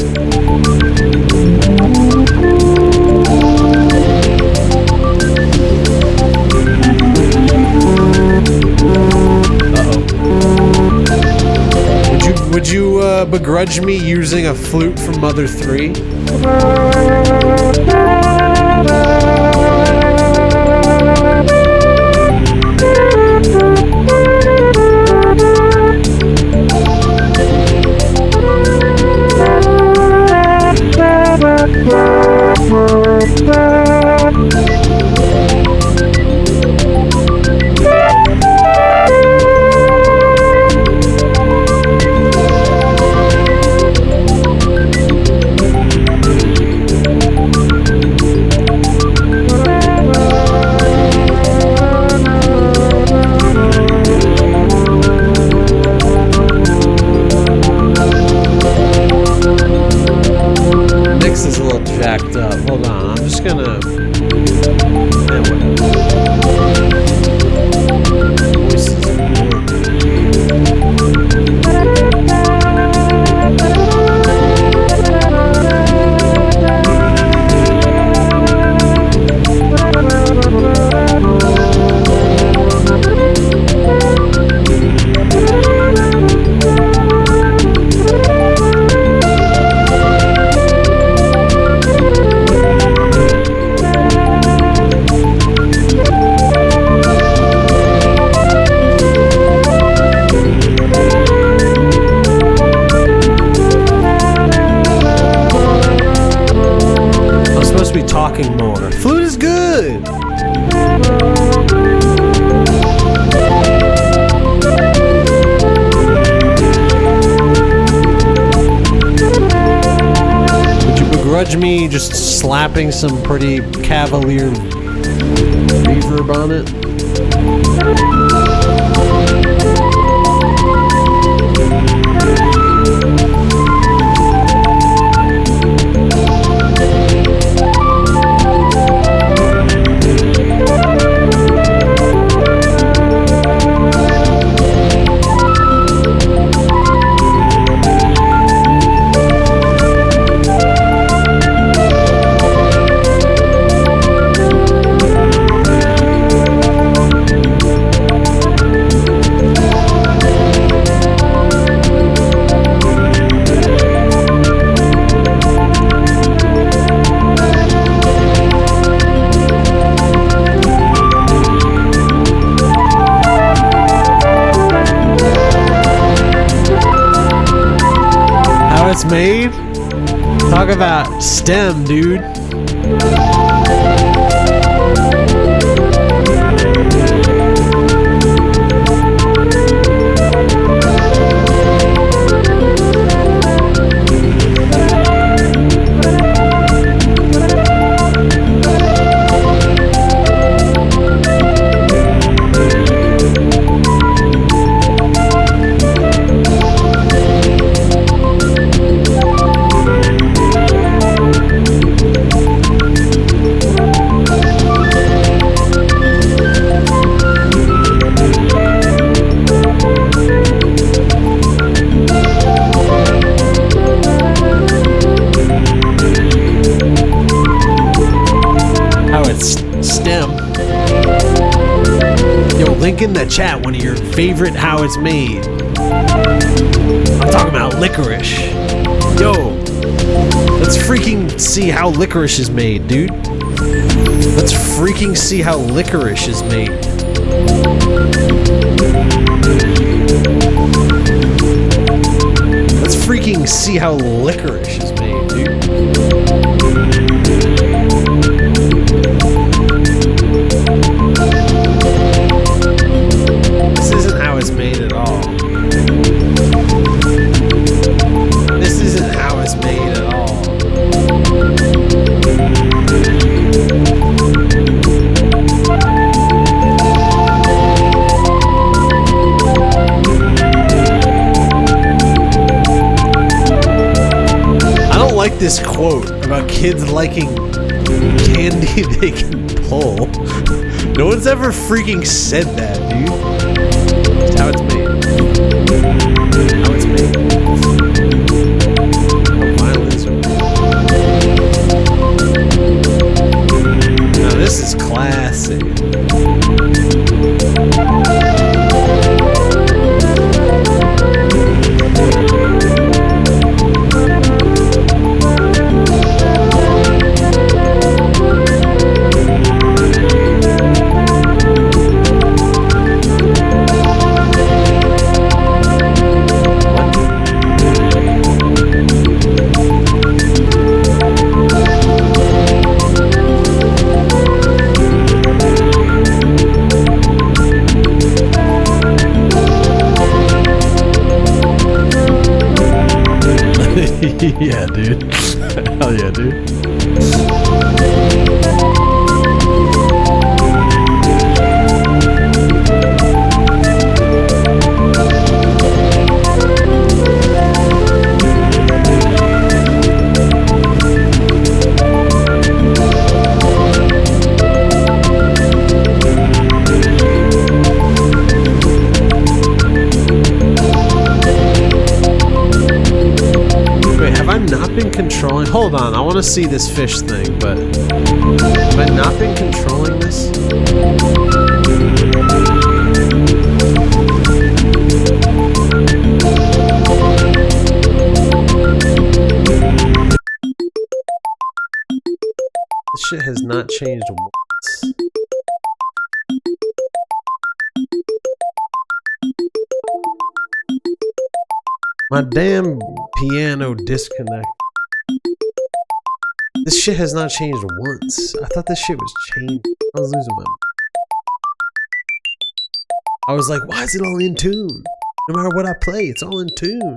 Would you begrudge me using a flute from Mother 3? Hold on, I'm just gonna... begrudge me just slapping some pretty cavalier reverb on it? It's made? Talk about STEM, dude. Link in the chat one of your favorite how it's made. I'm talking about licorice. Yo, let's freaking see how licorice is made, dude. Let's freaking see how licorice is made. Let's freaking see how licorice is made, dude. Made at all. This isn't how it's made at all. I don't like this quote about kids liking candy they can pull. No one's ever freaking said that, dude. How it's made. How it's made. How violins are made. Now this is classic. Yeah, dude. Hell yeah, dude. Controlling. Hold on, I want to see this fish thing, but have I not been controlling this? This shit has not changed once. My damn piano disconnect. This shit has not changed once. I thought this shit was changed. I was losing my mind. I was like, why is it all in tune? No matter what I play, it's all in tune.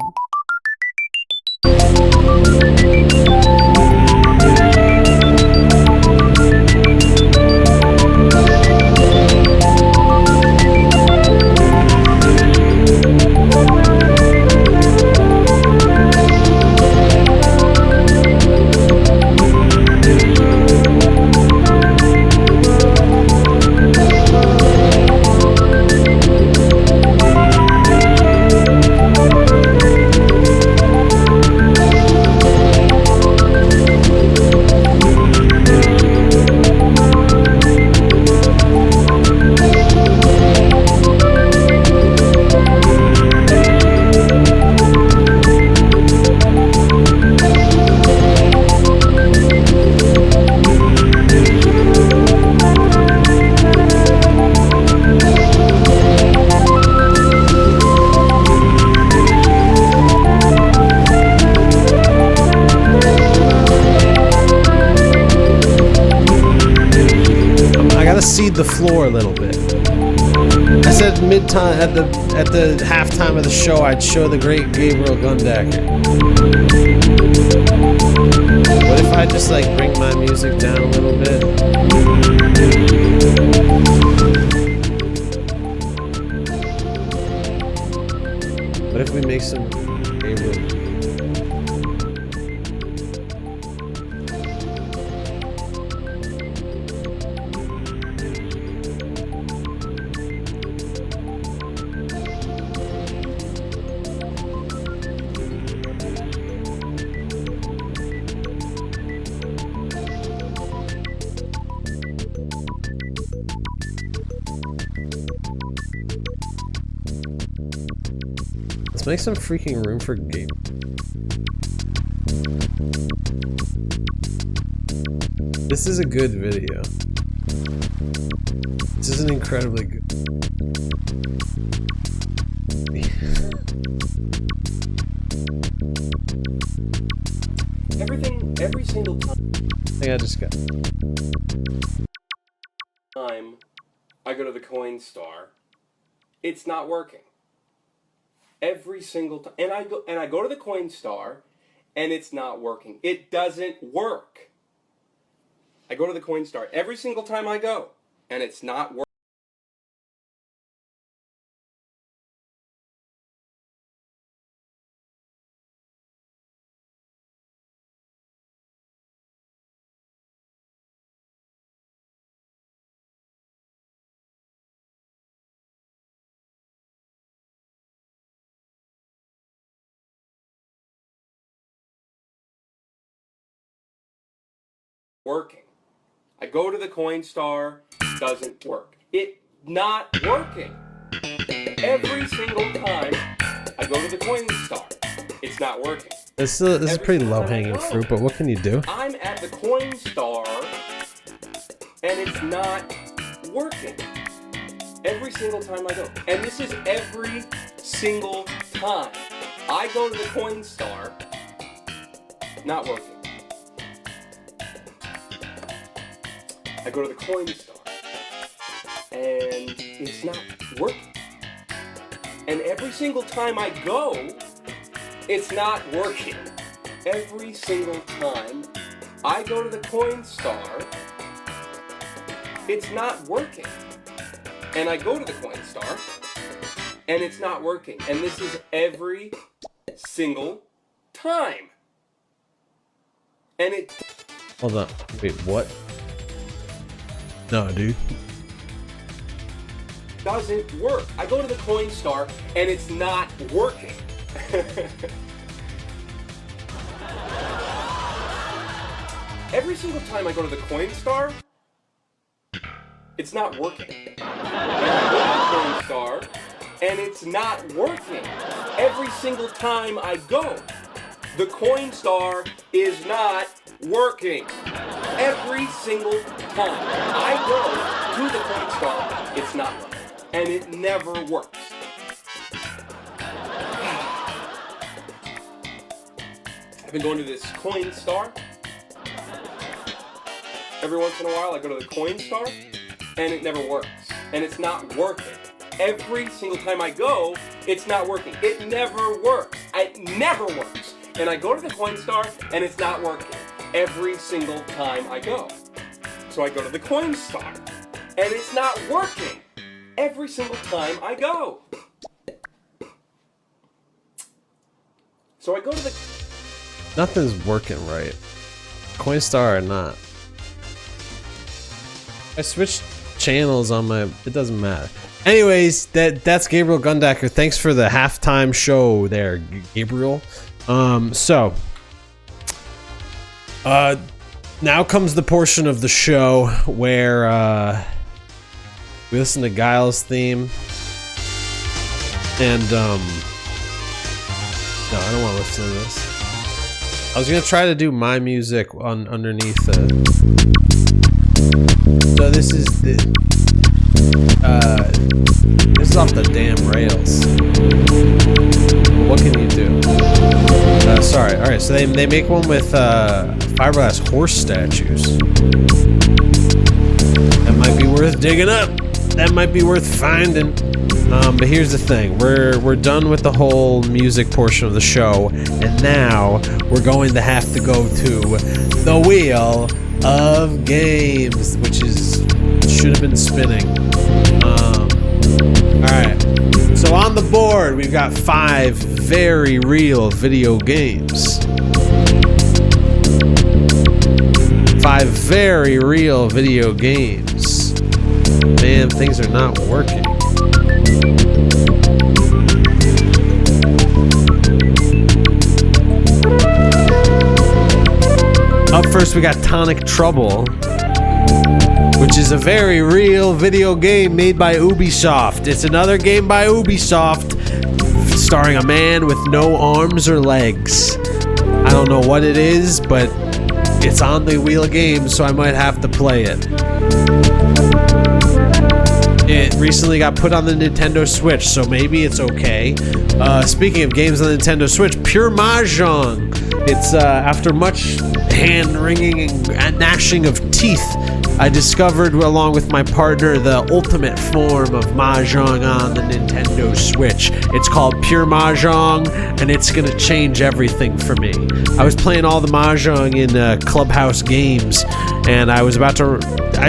cede the floor a little bit. I said mid-time at the halftime of the show I'd show the great Gabriel Gundacker. What if I just like bring my music down a little bit? What if we make some Gabriel? Let's make some freaking room for Gabe. This is a good video. This is an incredibly good. Every single time. I think I just got. I go to the Coinstar, it's not working. Every single time, and I go to the Coinstar, and it's not working. It doesn't work. I go to the Coinstar every single time I go, and it's not working. Working. I go to the Coinstar, doesn't work. It not working. Every single time I go to the Coinstar, it's not working. This is pretty low-hanging fruit, but what can you do? I'm at the Coinstar, and it's not working. Every single time I go. And this is every single time. I go to the Coinstar, not working. I go to the Coinstar, and it's not working. And every single time I go, it's not working. Every single time I go to the Coinstar, it's not working. And I go to the Coinstar, and it's not working. And this is every single time. And it... Hold on. Wait, what? No, dude. Doesn't work. I go to the Coinstar and it's not working. Every single time I go to the Coinstar, it's not working. And I go to the Coinstar and it's not working. Every single time I go, the Coinstar is not working. Every single time I go to the Coinstar, it's not working. And it never works. I've been going to this Coinstar. Every once in a while I go to the Coinstar, and it never works. And it's not working. Every single time I go, it's not working. It never works. It never works. And I go to the Coinstar, and it's not working. Every single time I go. So I go to the Coinstar, and it's not working. Every single time I go. So I go to the... Nothing's working right. Coinstar or not. I switched channels on my... It doesn't matter. Anyways, that's Gabriel Gundacker. Thanks for the halftime show there, Gabriel. Now comes the portion of the show where we listen to Guile's theme. And no, I don't want to listen to this. I was gonna try to do my music underneath it. So this is this is off the damn rails. What can you do? Sorry. All right. So they make one with fiberglass horse statues. That might be worth digging up. That might be worth finding. But here's the thing. We're done with the whole music portion of the show, and now we're going to have to go to the Wheel of Games, which should have been spinning. Alright. So on the board, we've got 5 very real video games. 5 very real video games. Man, things are not working. Up first, we got Tonic Trouble, which is a very real video game made by Ubisoft. It's another game by Ubisoft starring a man with no arms or legs. I don't know what it is, but it's on the Wheel of Games, so I might have to play it. It recently got put on the Nintendo Switch, so maybe it's okay. Speaking of games on the Nintendo Switch, Pure Mahjong. It's after much hand-wringing and gnashing of teeth, I discovered, along with my partner, the ultimate form of Mahjong on the Nintendo Switch. It's called Pure Mahjong, and it's gonna change everything for me. I was playing all the Mahjong in Clubhouse Games, and I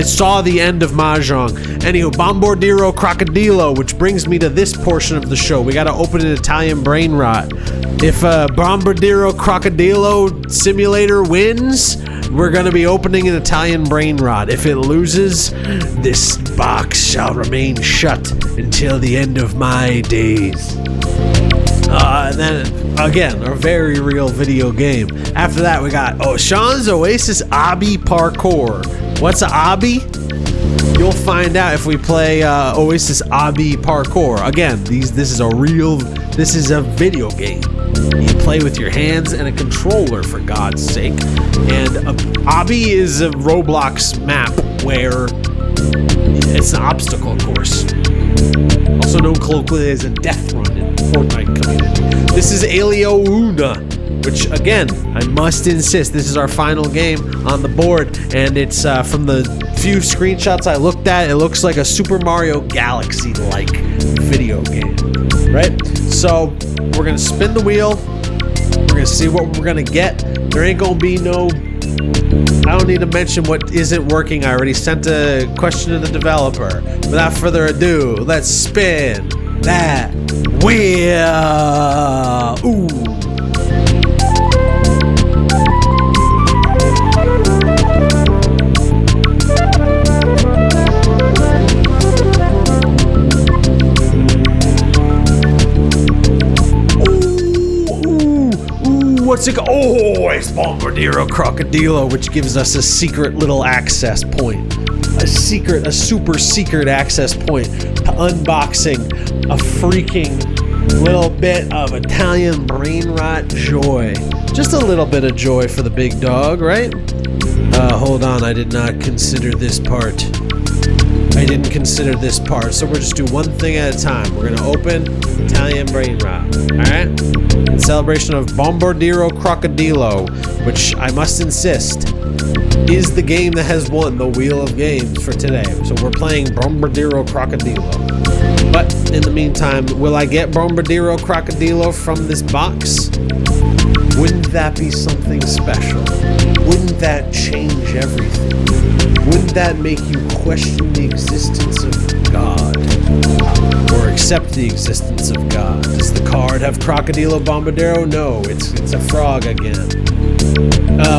saw the end of Mahjong. Anywho, Bombordiro Crocodilo, which brings me to this portion of the show. We gotta open an Italian Brainrot. If Bombordiro Crocodilo Simulator wins, we're gonna be opening an Italian Brainrot. If it loses, this box shall remain shut until the end of my days. And then, again, a very real video game. After that, we got Sean's Oasis Obby Parkour. What's a obby? You'll find out if we play Oasis Obby Parkour. Again, this is a video game. You play with your hands and a controller, for God's sake. And Obby is a Roblox map where it's an obstacle course. Also known colloquially as a death run in the Fortnite community. This is Alio Una, which, again, I must insist, this is our final game on the board, and it's from the few screenshots I looked at, it looks like a Super Mario Galaxy-like video game, right? So, we're gonna spin the wheel, we're gonna see what we're gonna get. There ain't gonna be no... I don't need to mention what isn't working. I already sent a question to the developer. Without further ado, let's spin that wheel. Ooh. What's it called? Oh, it's Bombordiro Crocodilo, which gives us a secret little access point. A super secret access point to unboxing a freaking little bit of Italian Brainrot joy. Just a little bit of joy for the big dog, right? Hold on, I did not consider this part. I didn't consider this part, so we'll just do one thing at a time. We're gonna open Italian Brainrot, alright? In celebration of Bombordiro Crocodilo, which I must insist is the game that has won the Wheel of Games for today. So we're playing Bombordiro Crocodilo. But in the meantime, will I get Bombordiro Crocodilo from this box? Wouldn't that be something special? Wouldn't that change everything? Wouldn't that make you question the existence of God? Or accept the existence of God? Does the card have Crocodilo Bombordiro? No, it's a frog again.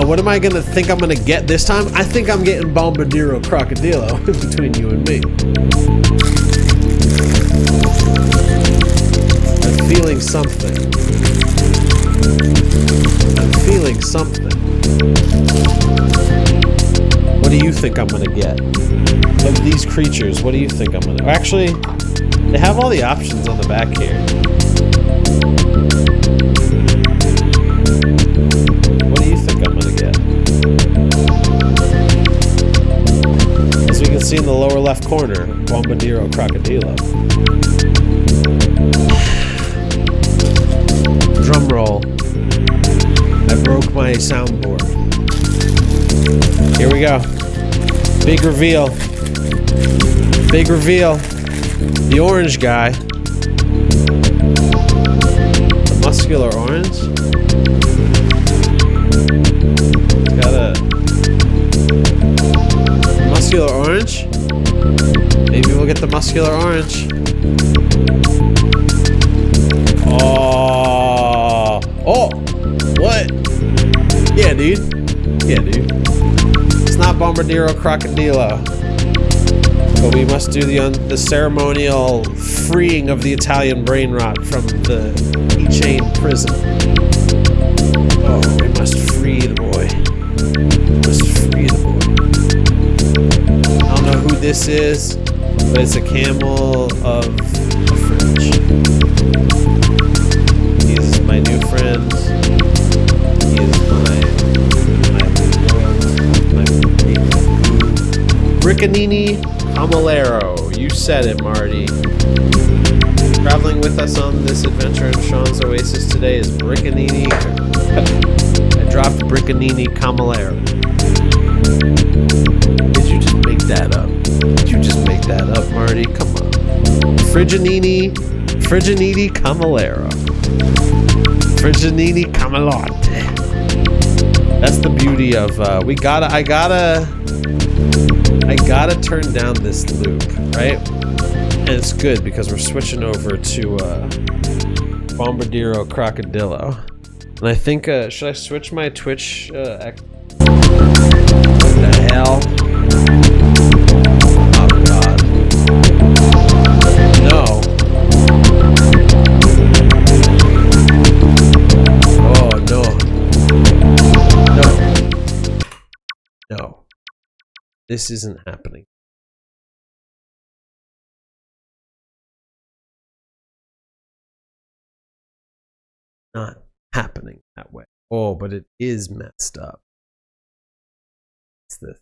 What am I gonna think I'm gonna get this time? I think I'm getting Bombordiro Crocodilo between you and me. I'm feeling something. I'm feeling something. What do you think I'm gonna get? Of these creatures, what do you think I'm gonna... Actually, they have all the options on the back here. What do you think I'm gonna get? As we can see in the lower left corner, Bombordiro Crocodilo. Drum roll. I broke my soundboard. Here we go. Big reveal. Big reveal. The orange guy. The muscular orange? It's got a muscular orange? Maybe we'll get the muscular orange. Oh. Oh. What? Yeah, dude. Yeah, dude. It's not Bombordiro Crocodilo. But we must do the ceremonial freeing of the Italian Brainrot from the keychain prison. Oh, we must free the boy. We must free the boy. I don't know who this is, but it's a camel of a fridge. He's my new friend. He is my Briccanini Camolero. You said it, Marty. Traveling with us on this adventure in Sean's Oasis today is Briccanini. I dropped Briccanini Camolero. Did you just make that up? Did you just make that up, Marty? Come on. Friginini Camolero. Friginini Camelote. That's the beauty of I gotta turn down this loop, right? And it's good because we're switching over to Bombordiro Crocodilo. And I think, should I switch my Twitch? What the hell? Oh god. No. Oh no. No. No. This isn't happening. Not happening that way. Oh, but it is messed up. What's this?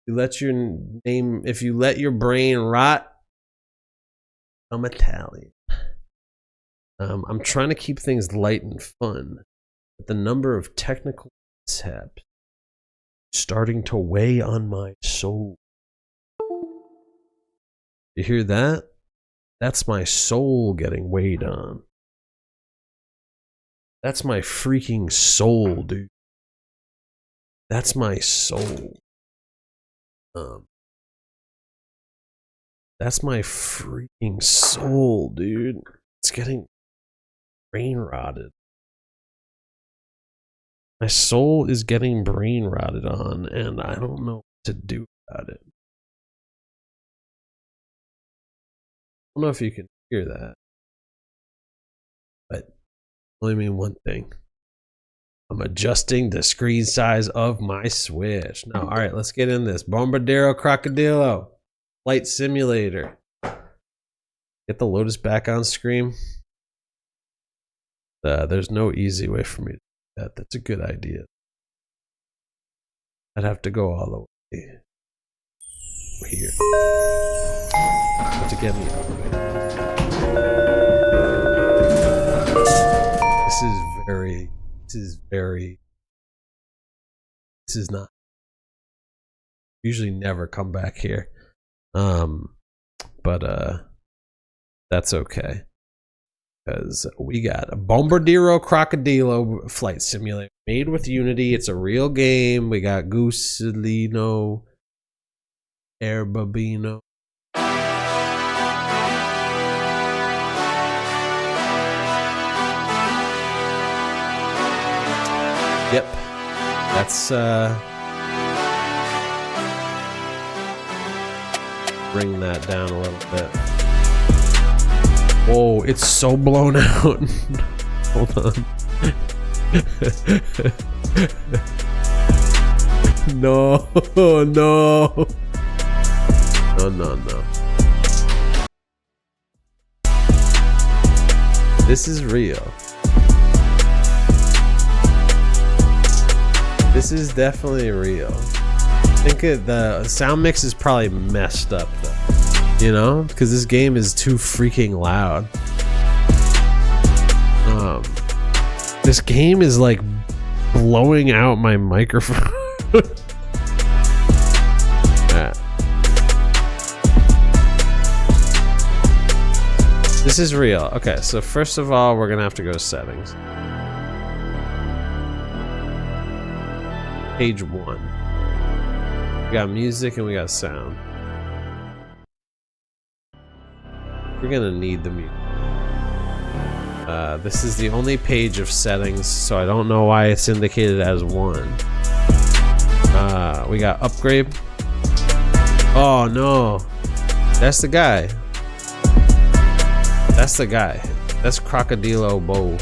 You let your name, if you let your brain rot, I'm Italian. I'm trying to keep things light and fun, but the number of technical mishaps starting to weigh on my soul. You hear that? That's my soul getting weighed on. That's my freaking soul, dude. That's my soul. That's my freaking soul, dude. It's getting brain rotted. My soul is getting brain rotted on, and I don't know what to do about it. I don't know if you can hear that, but I only mean one thing. I'm adjusting the screen size of my Switch. Now, all right, let's get in this. Bombordiro Crocodilo, Flight Simulator. Get the Lotus back on screen. There's no easy way for me to do that. That's a good idea. I'd have to go all the way here to get me out of the way. This is not. Usually never come back here. But that's okay. Because we got a Bombordiro Crocodilo Flight Simulator made with Unity. It's a real game. We got Gooselino, Airbabino. Yep. That's bring that down a little bit. Oh, it's so blown out. Hold on. No, no. No. This is real. This is definitely real. I think the sound mix is probably messed up though. You know, because this game is too freaking loud. This game is like blowing out my microphone. This is real. Okay, so first of all, we're gonna have to go to settings. Page 1. We got music and we got sound. We're gonna need the music. This is the only page of settings, so I don't know why it's indicated as 1. We got upgrade. Oh no, that's the guy. That's the guy. That's Crocodilo Bow.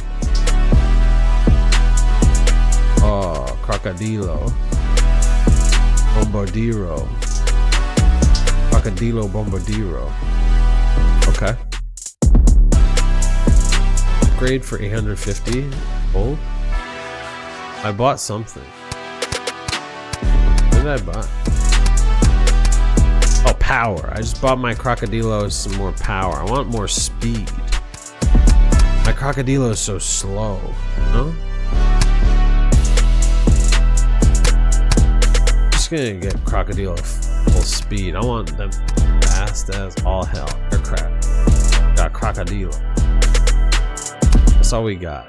Oh, Crocodilo. Bombordiro. Crocodilo Bombordiro. Okay. Upgrade for 850. Oh. I bought something. What did I buy? Oh, power. I just bought my Crocodilo some more power. I want more speed. My Crocodilo is so slow. Huh? I'm just gonna get Crocodilo full speed. I want them fast as all hell. Aircraft. Got Crocodilo. That's all we got.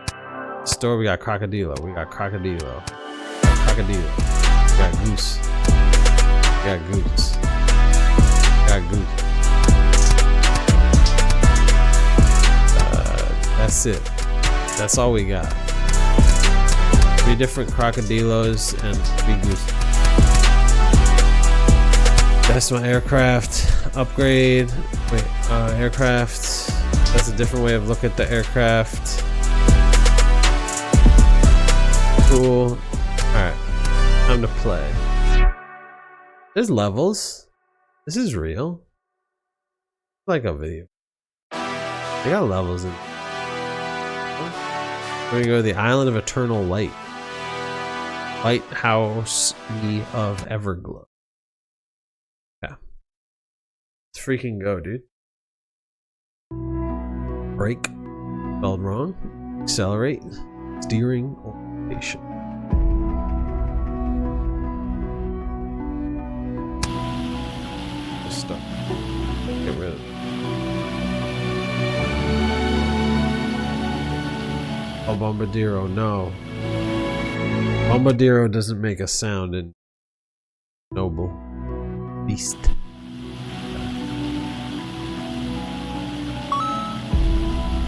Store, we got Crocodilo. We got Crocodilo. Crocodilo. We got Goose. We got Goose. Got Goose. That's it. That's all we got. 3 different Crocodilos and 3 Gooses. That's my aircraft. Upgrade. Wait, aircraft. That's a different way of looking at the aircraft. Cool. Alright. Time to play. There's levels. This is real. Like a video. They got levels in. We're gonna go to the Island of Eternal Light. Lighthouse of Everglow. Yeah. Let's freaking go, dude. Brake. Spelled wrong. Accelerate. Steering orientation. Just stop. Get rid of it. Oh, Bombordiro, no. Bombordiro doesn't make a sound in Noble Beast.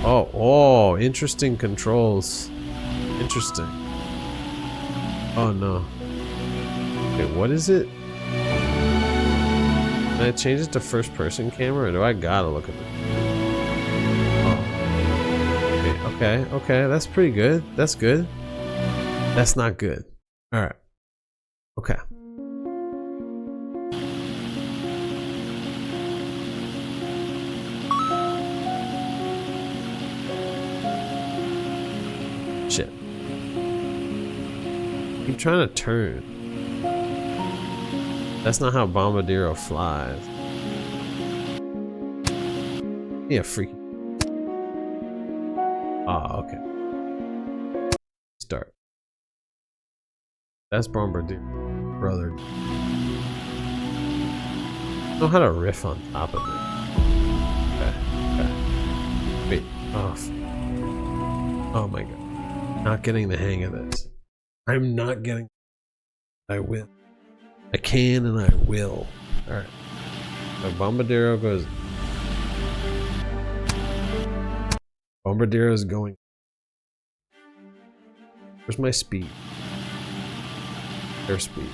Oh, interesting controls. Interesting. Oh no. Wait, what is it? Can I change it to first person camera or do I gotta look at it? Okay, that's pretty good. That's good. That's not good. Alright. Okay. Shit. I'm trying to turn. That's not how Bombordiro flies. Yeah, freaky. Ah, okay. Start. That's Bombordiro, brother. Know how to riff on top of it. Okay. Wait. Oh my god. Not getting the hang of this. I'm not getting. I will. I can and I will. Alright. So Bombordiro goes. Bombordiro is going. Where's my speed? Airspeed.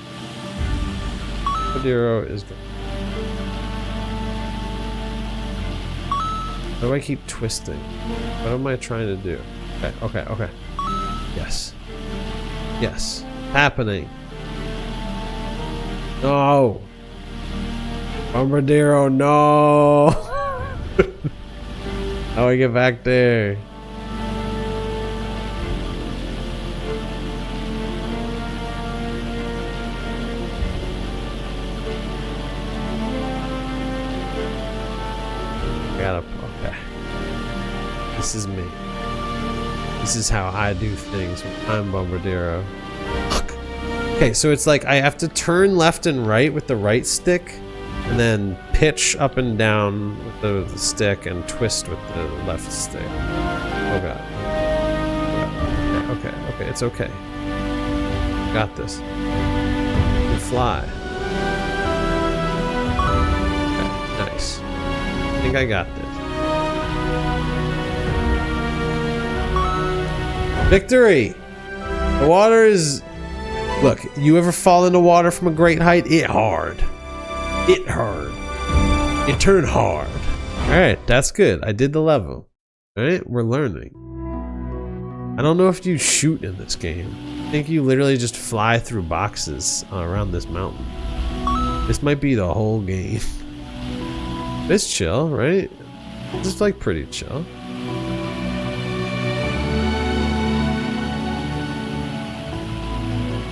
Bombordiro is going. Why do I keep twisting? What am I trying to do? Okay. Yes. Yes. Happening. No. Bombordiro, no. How do I get back there? Okay. This is me. This is how I do things when I'm Bombordiro. Okay, so it's like I have to turn left and right with the right stick And then pitch up and down with the stick and twist with the left stick. Oh god. Okay, it's okay. Got this. You can fly. Okay, nice. I think I got this. Victory! The water is... Look, you ever fall into water from a great height? It hard. It hard. It turned hard. Alright, that's good. I did the level. Alright, we're learning. I don't know if you shoot in this game. I think you literally just fly through boxes around this mountain. This might be the whole game. It's chill, right? It's like pretty chill.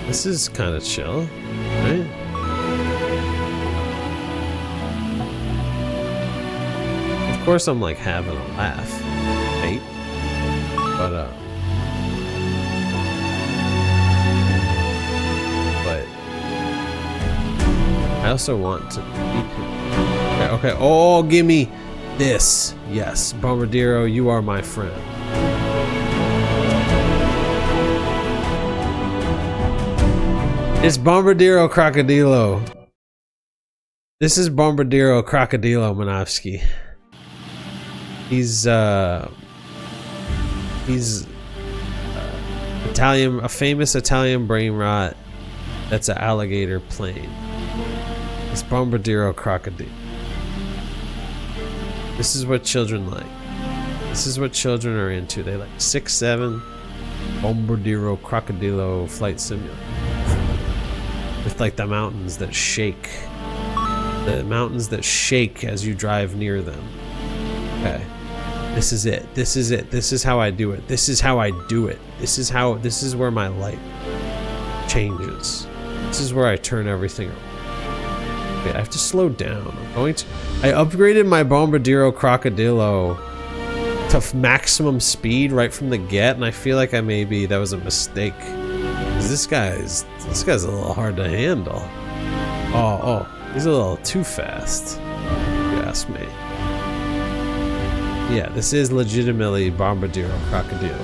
This is kind of chill, right? Of course I'm like having a laugh, right? But I also want to okay, oh, give me this. Yes, Bombordiro, you are my friend. It's Bombordiro Crocodilo. This is Bombordiro Crocodilo Manovsky. He's Italian, a famous Italian brainrot that's an alligator plane. It's Bombordiro Crocodilo. This is what children like. This is what children are into. They like 6-7 Bombordiro Crocodilo flight simulator. With like the mountains that shake. The mountains that shake as you drive near them. Okay. This is it. This is it. This is how I do it. This is how I do it. This is where my light changes. This is where I turn everything on. Okay, I have to slow down. I upgraded my Bombordiro Crocodilo to maximum speed right from the get, and I feel like that was a mistake. This guy's a little hard to handle. Oh, he's a little too fast, if you ask me. Yeah, this is legitimately Bombordiro Crocodilo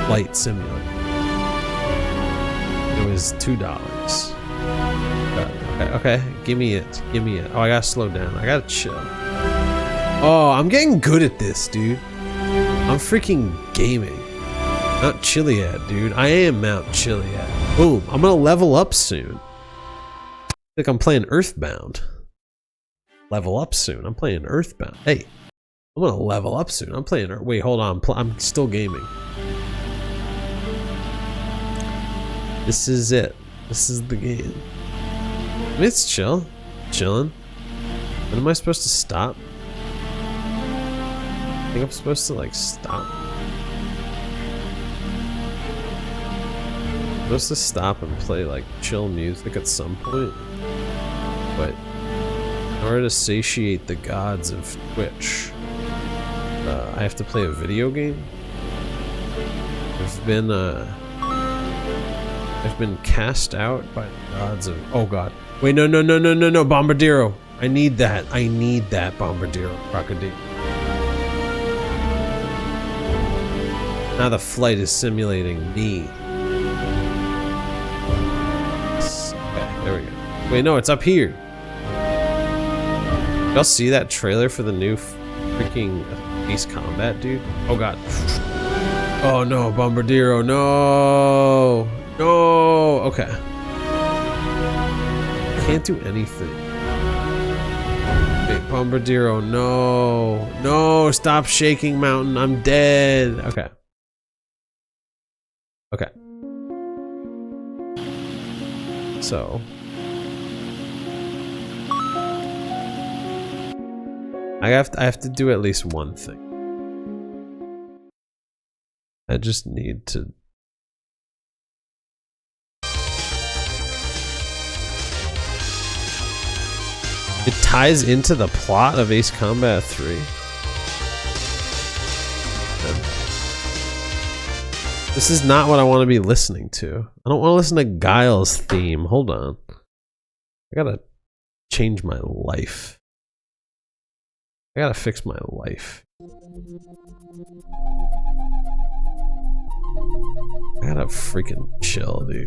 flight simulator. It was $2. Okay, give me it. Oh, I gotta slow down. I gotta chill. Oh, I'm getting good at this, dude. I'm freaking gaming. Mount Chiliad, dude. I am Mount Chiliad. Boom. I'm gonna level up soon. Like I'm playing Earthbound. Level up soon. I'm playing Earthbound. Hey, I'm gonna level up soon. I'm playing. Wait, hold on. I'm still gaming. This is it. This is the game. I mean, it's chill. Chilling. When am I supposed to stop? I think I'm supposed to like stop. I'm supposed to stop and play like chill music at some point. But in order to satiate the gods of Twitch, I have to play a video game. I've been cast out by the gods of... Oh god. Wait, no, Bombordiro. I need that Bombordiro Crocodile. Now the flight is simulating me. Okay, there we go. Wait, no, it's up here. Y'all see that trailer for the new freaking Ace Combat, dude? Oh god. Oh no, Bombordiro, no! No! Okay. Can't do anything. Wait, Bombordiro, no! No! Stop shaking, mountain! I'm dead! Okay. Okay. So... I have to do at least one thing. I just need to... It ties into the plot of Ace Combat 3. This is not what I want to be listening to. I don't want to listen to Guile's theme. Hold on. I gotta change my life. I gotta fix my life. I gotta freaking chill, dude.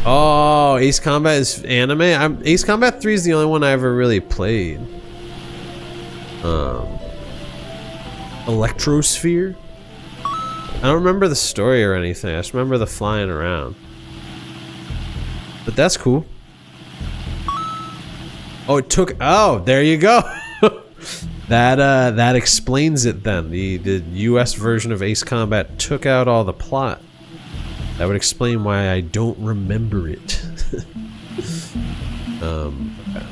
Oh, Ace Combat is anime? Ace Combat 3 is the only one I ever really played. Electrosphere? I don't remember the story or anything. I just remember the flying around. But that's cool. Oh, it took... Oh, there you go. That explains it then. The US version of Ace Combat took out all the plot. That would explain why I don't remember it. Okay.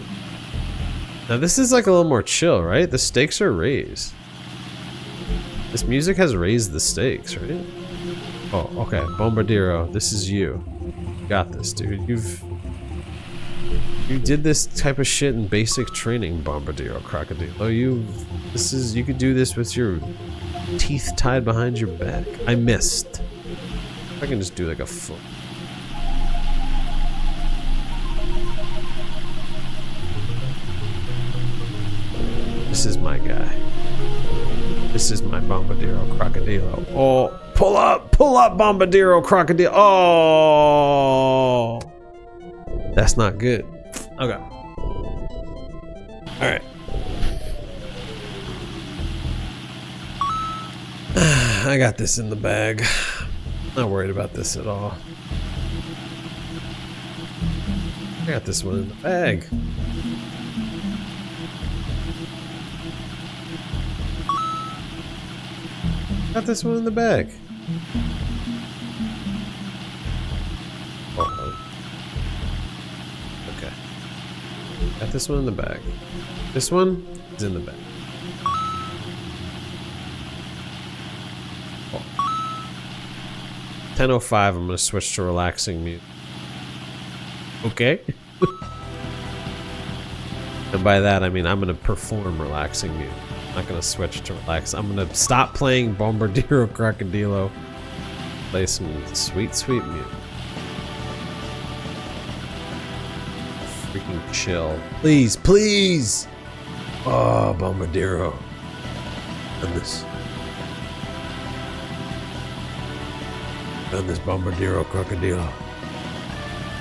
Now this is like a little more chill, right? The stakes are raised. This music has raised the stakes, right? Oh, okay. Bombordiro, this is you. You got this, dude. You did this type of shit in basic training, Bombordiro Crocodilo. You could do this with your teeth tied behind your back. I missed. I can just do like a foot. This is my guy. This is my Bombordiro Crocodilo. Oh, pull up, Bombordiro Crocodilo. Oh, that's not good. Okay. All right. I got this in the bag. Not worried about this at all. I got this one in the bag. Got this one in the bag. Oh. Okay. Got this one in the bag. This one is in the bag. 10:05, I'm gonna switch to relaxing mute. Okay. And by that I mean I'm gonna perform relaxing mute. I'm not gonna switch to relax. I'm gonna stop playing Bombordiro Crocodilo. Play some sweet, sweet mute. Freaking chill. Please, please! Oh, Bombordiro. And this. Done this Bombordiro Crocodilo.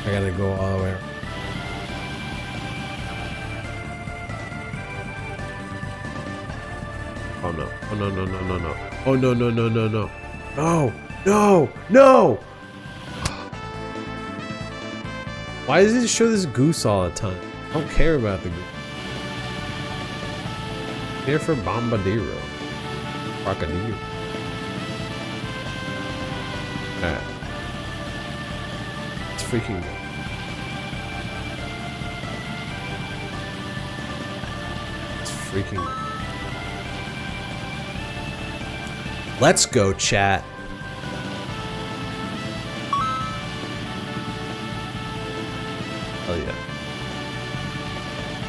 I gotta go all the way around. Oh no. Oh no, no, no, no, no. Oh no, no, no, no, no. No! No! No! Why does it show this goose all the time? I don't care about the goose. I'm here for Bombordiro Crocodilo. Alright. It's freaking good. It's freaking good. Let's go, chat. Hell yeah.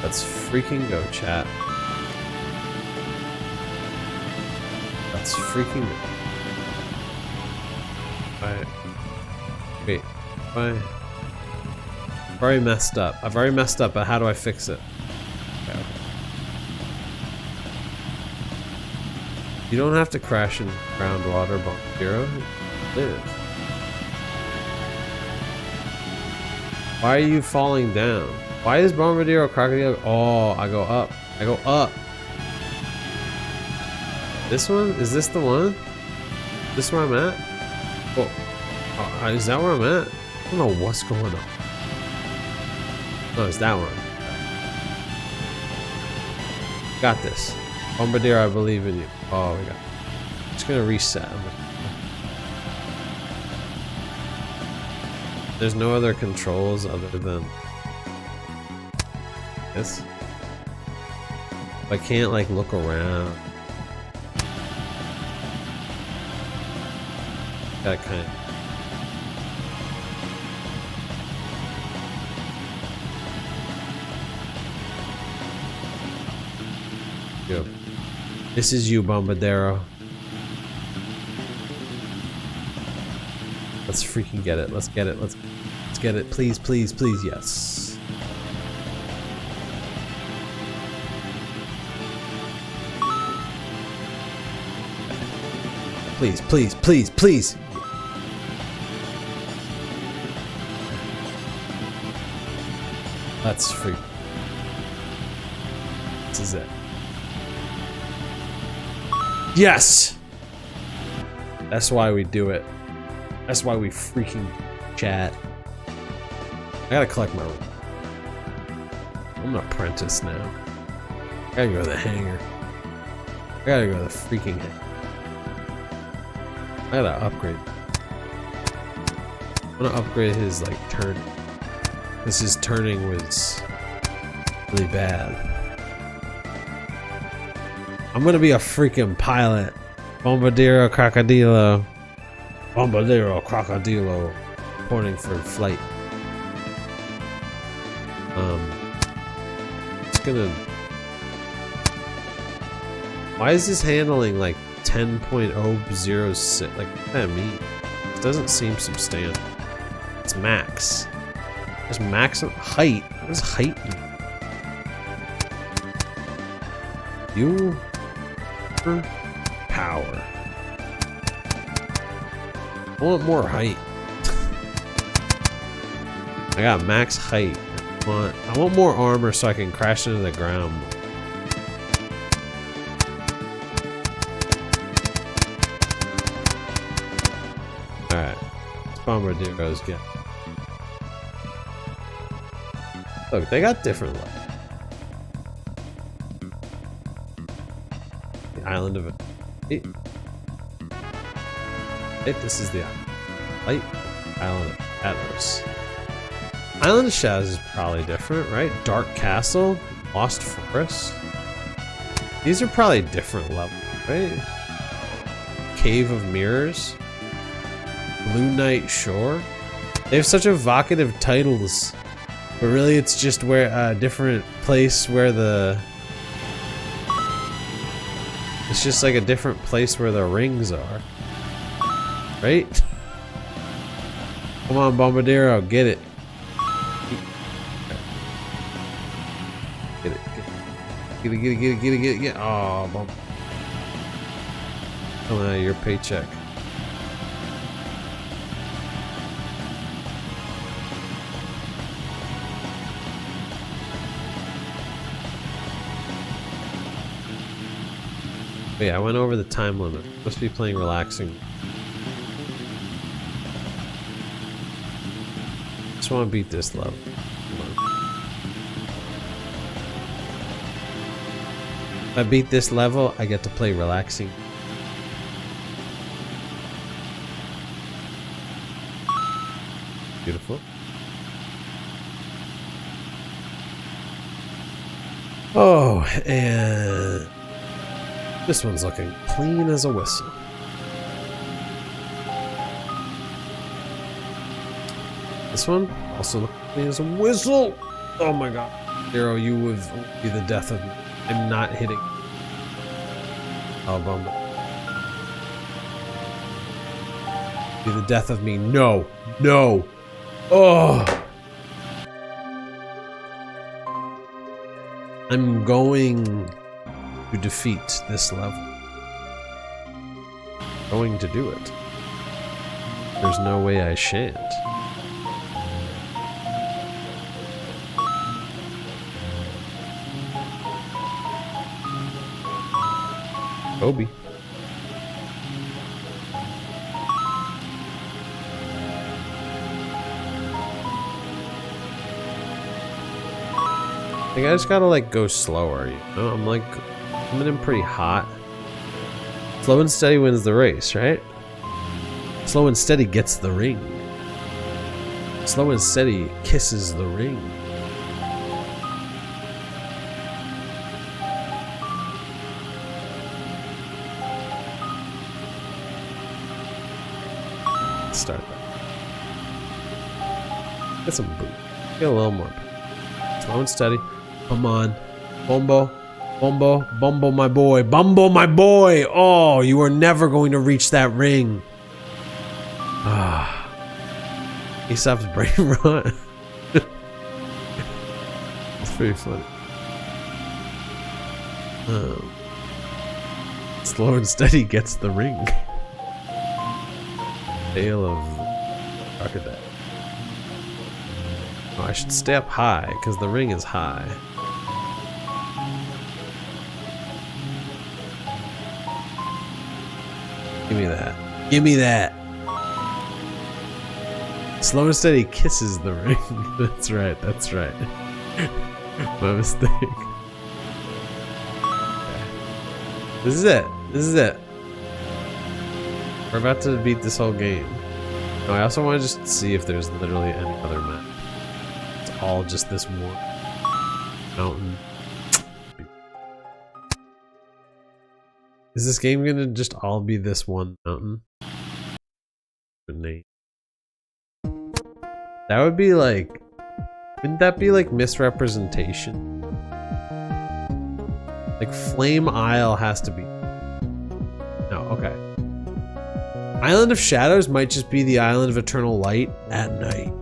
Let's freaking go, chat. Let's freaking go. Wait, I've already messed up. But how do I fix it? Okay. You don't have to crash in groundwater, Bombordiro. Live. Why are you falling down? Why is Bombordiro Crocodile? Oh, I go up. I go up. This one? Is this the one? Is this where I'm at? Oh. Is that where I'm at? I don't know what's going on. No, it's that one. Got this. Bombordiro, I believe in you. Oh, we got it. I'm just gonna reset. There's no other controls other than this. I can't like look around. Gotta kind of. Yo. This is you, Bombordiro. Let's freaking get it. Let's get it. Let's get it. Please, please, please. Yes. Please, please, please, please. That's free. This is it. Yes! That's why we do it. That's why we freaking chat. I gotta collect my... I'm an apprentice now. I gotta go to the hangar. I gotta go to the freaking hangar. I gotta upgrade. I'm gonna upgrade his, like, turning. Because his turning was really bad. I'm gonna be a freaking pilot. Bombordiro Crocodilo. Bombordiro Crocodilo. Reporting for flight. It's gonna... Why is this handling like 10.006? Like, what does that mean? It doesn't seem substantial. It's max. There's max height. What does height mean? You power. I want more height. I got max height. I want more armor so I can crash into the ground. Alright. Let's Bombardiro's get. Look, they got different levels. The island of it. This is the island. Island of Atlas. Island of Shadows is probably different, right? Dark Castle, Lost Forest. These are probably different levels, right? Cave of Mirrors, Blue Night Shore. They have such evocative titles, but really it's just where a different place where the. It's just like a different place where the rings are, right? Come on, Bombardiro, get it. Get it. Get it. Oh, bump. Coming out of your paycheck. But yeah, I went over the time limit. Must be playing relaxing. Just want to beat this level. If I beat this level, I get to play relaxing. Beautiful. Oh, and this one's looking clean as a whistle. This one also looking clean as a whistle. Oh my god. Hero, you would be the death of me. I'm not hitting. Oh, bummer. Be the death of me. No. No. Oh. I'm going to defeat this level. Going to do it. There's no way I shan't. Kobe. I think I just gotta like go slower, you know? I'm like coming in pretty hot. Slow and steady wins the race, right? Slow and steady gets the ring. Slow and steady kisses the ring. Let's start that. Get some boot. Get a little more. Slow and steady. Come on. Bombo. Bombo. Bombo, my boy. Bombo, my boy. Oh, you are never going to reach that ring. Ah. Aesop's Brainrot. It's pretty funny. Slow and steady gets the ring. Tale of Crocodile. Oh, I should stay up high because the ring is high. Give me that. Give me that. Slow and steady kisses the ring. That's right. That's right. My mistake. Okay. This is it. This is it. We're about to beat this whole game. No, I also want to just see if there's literally any other map. It's all just this one mountain. Is this game gonna just all be this one mountain? Name. That would be like, wouldn't that be like misrepresentation? Like Flame Isle has to be. No, okay. Island of Shadows might just be the Island of Eternal Light at night,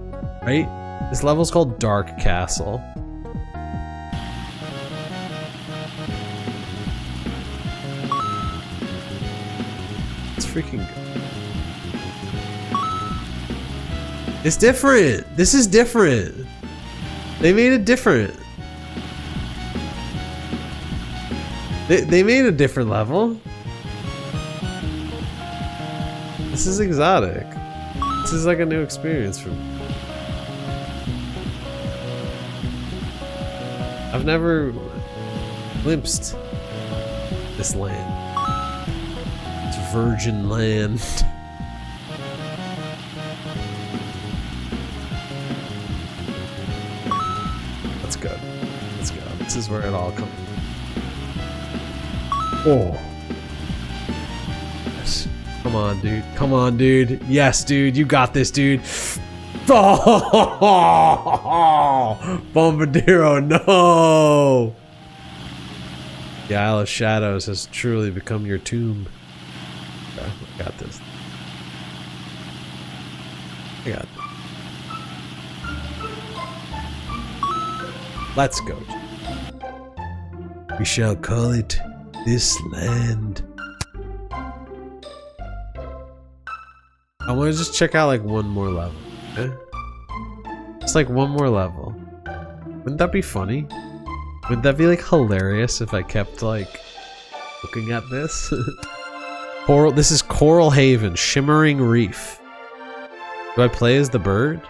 right? This level's called Dark Castle. It's freaking good. It's different. This is different. They made it different. They made a different level. This is exotic. This is like a new experience for me. I've never glimpsed this land. It's virgin land. Let's go. Let's go. This is where it all comes. Oh. Yes. Come on, dude. Come on, dude. Yes, dude. You got this, dude. Oh, Bombordiro, no! The Isle of Shadows has truly become your tomb. Okay, I got this. I got this. Let's go. We shall call it this land. I want to just check out like one more level. Okay? It's like one more level. Wouldn't that be funny? Would that be like hilarious if I kept like looking at this? Coral. This is Coral Haven, Shimmering Reef. Do I play as the bird?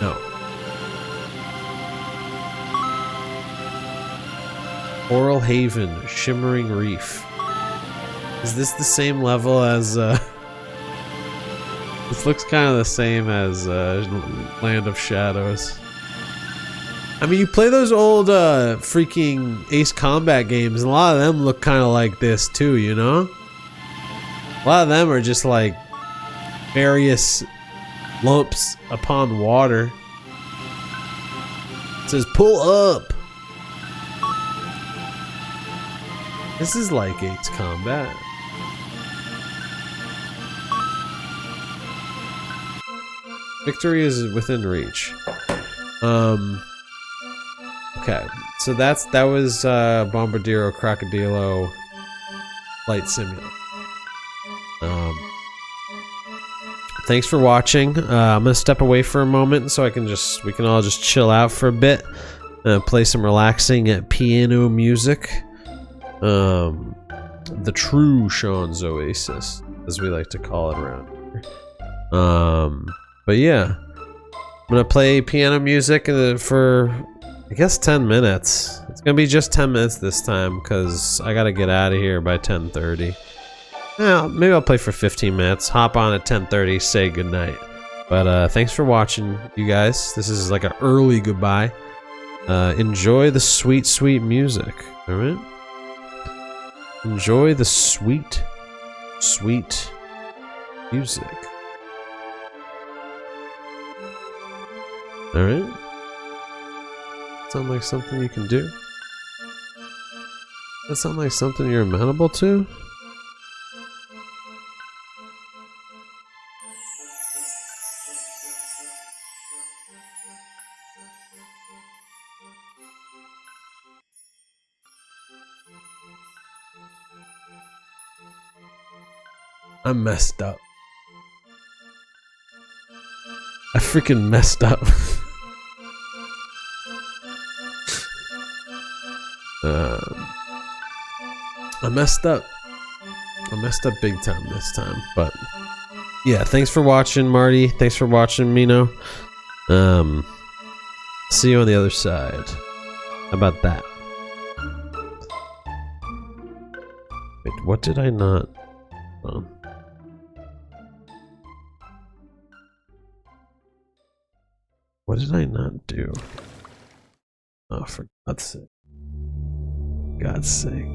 No. Coral Haven, Shimmering Reef. Is this the same level as this looks kind of the same as Land of Shadows. I mean, you play those old freaking Ace Combat games, and a lot of them look kind of like this too, you know? A lot of them are just like various lumps upon water. It says, pull up! This is like Ace Combat. Victory is within reach. Okay, so that was Bombordiro Crocodilo Flight Simulator. Thanks for watching. I'm gonna step away for a moment so we can all just chill out for a bit, play some relaxing piano music. The true Sean's Oasis, as we like to call it around here. But yeah, I'm gonna play piano music for I guess 10 minutes. It's gonna be just 10 minutes this time because I gotta get out of here by 10:30. Yeah, maybe I'll play for 15 minutes, hop on at 10:30, say goodnight. But thanks for watching, you guys. This is like an early goodbye. Enjoy the sweet, sweet music. All right? Enjoy the sweet, sweet music. All right? Sound like something you can do? That sound like something you're amenable to? I messed up. I freaking messed up. I messed up. I messed up big time this time, but yeah, thanks for watching, Marty. Thanks for watching, Mino. See you on the other side. How about that? Wait, what did I not? What did I not do? Oh, for God's sake. God's sake.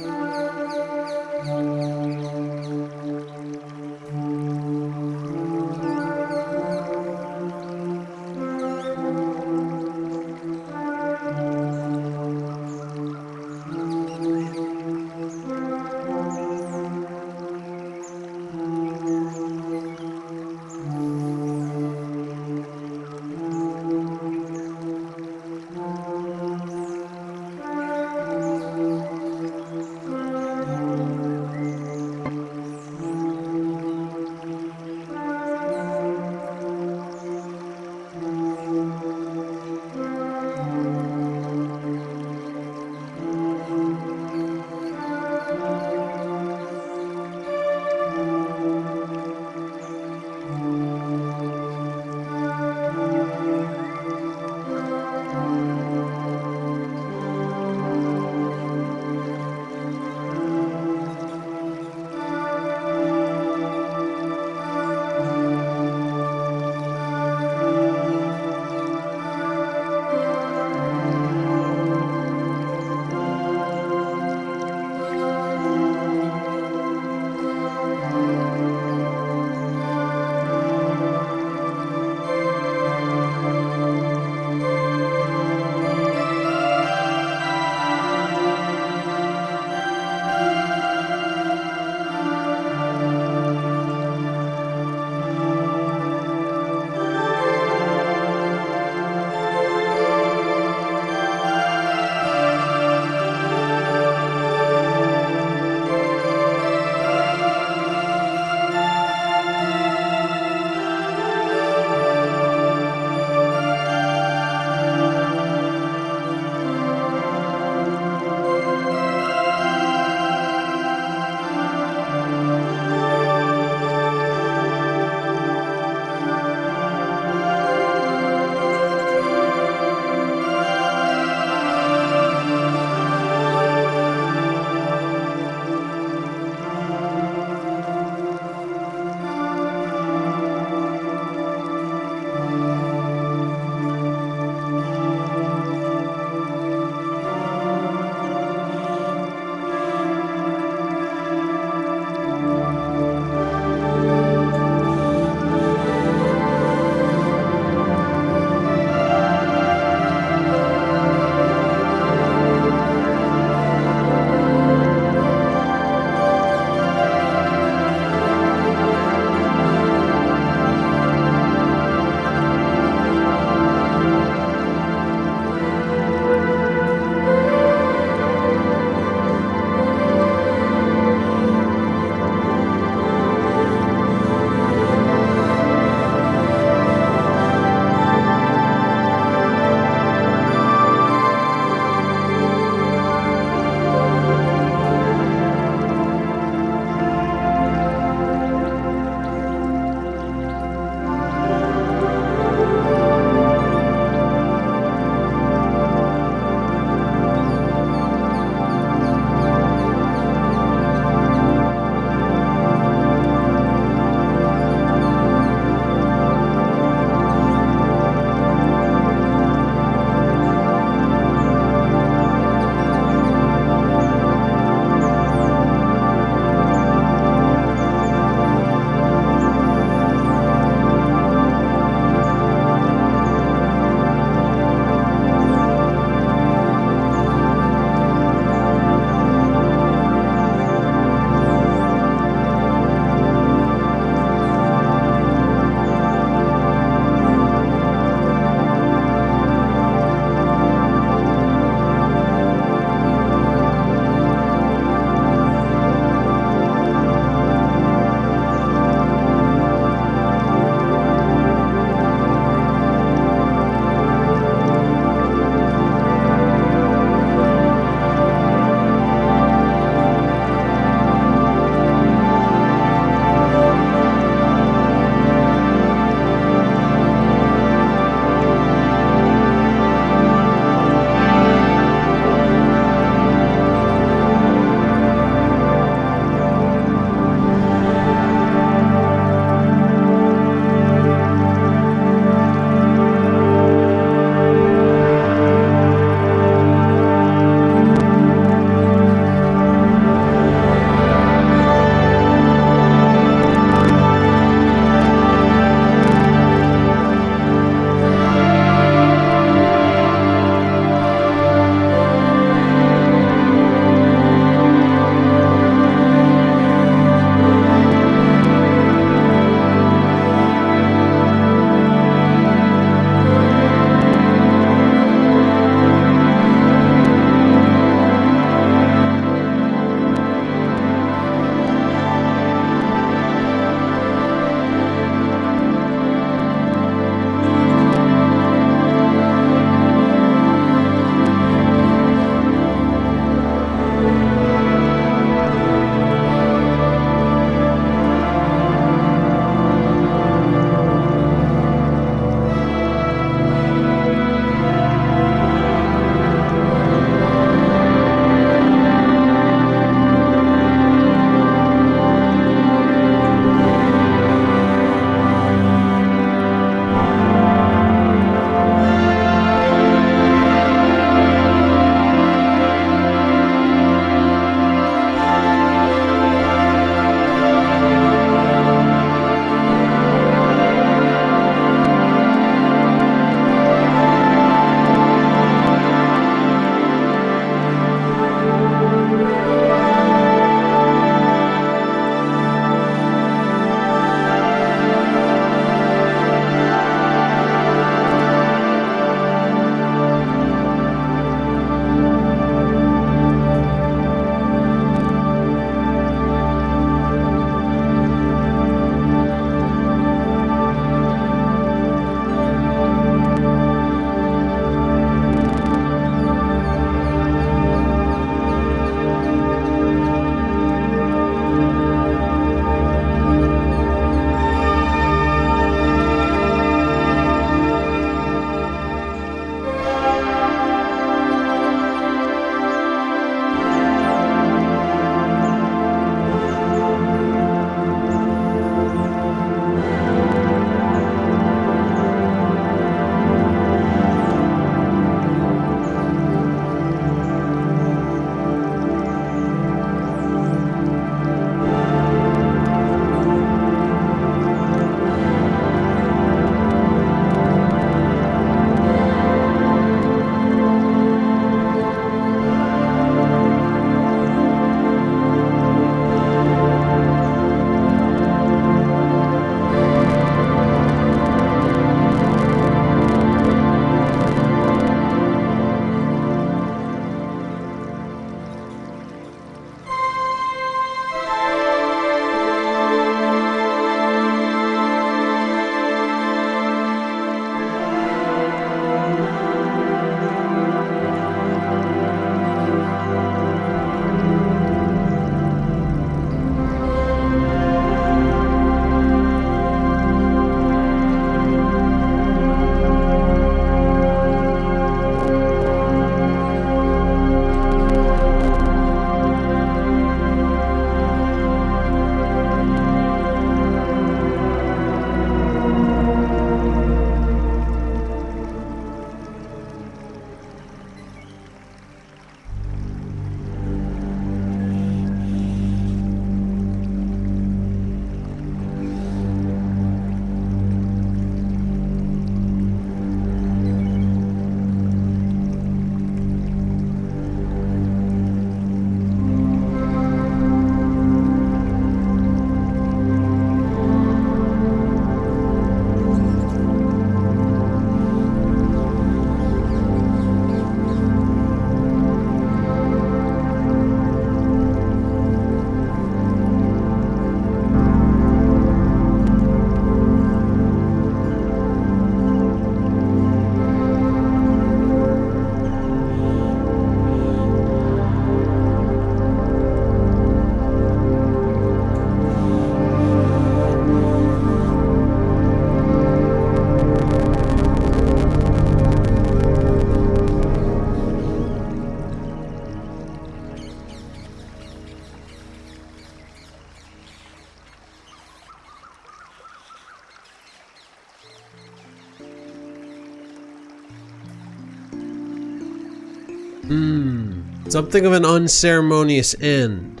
Something of an unceremonious end.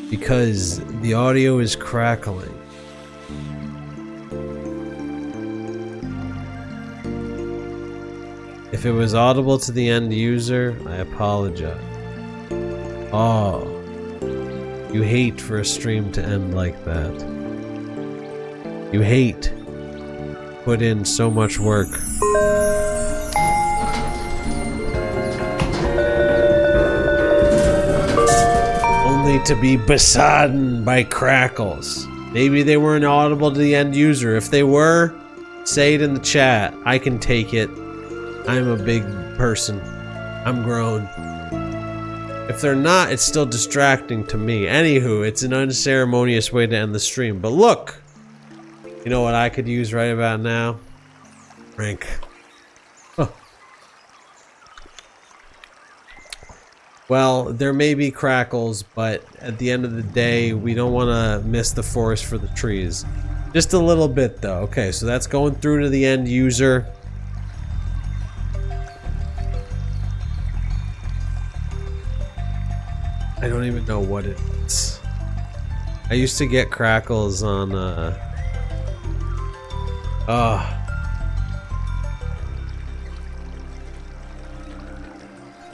Because the audio is crackling. If it was audible to the end user, I apologize. Oh, you hate for a stream to end like that. You hate. Put in so much work. Only to be besodden by crackles. Maybe they weren't audible to the end user. If they were, say it in the chat. I can take it. I'm a big person. I'm grown. If they're not, it's still distracting to me. Anywho, it's an unceremonious way to end the stream. But look! You know what I could use right about now? Drink. Huh. Well, there may be crackles, but at the end of the day, we don't want to miss the forest for the trees. Just a little bit, though. Okay, so that's going through to the end user. I don't even know what it is. I used to get crackles on,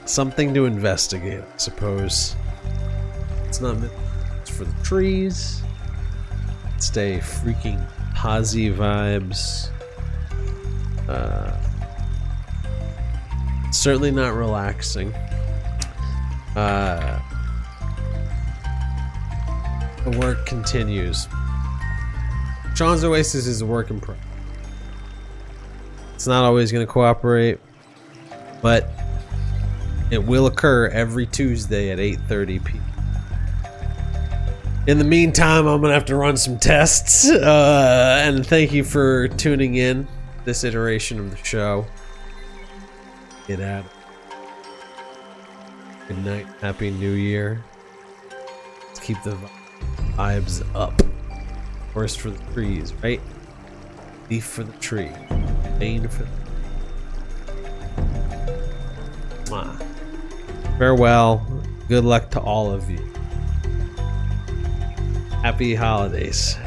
something to investigate, I suppose. It's not meant for the trees. Stay freaking posy vibes. Certainly not relaxing. The work continues. Sean's Oasis is a work in progress. It's not always going to cooperate, but it will occur every Tuesday at 8:30 p.m. In the meantime, I'm going to have to run some tests, and thank you for tuning in this iteration of the show. Get at it. Good night. Happy New Year. Let's keep the vibes up. Forest for the trees, right? Leaf for the tree. Vein for the... Mwah. Farewell. Good luck to all of you. Happy holidays.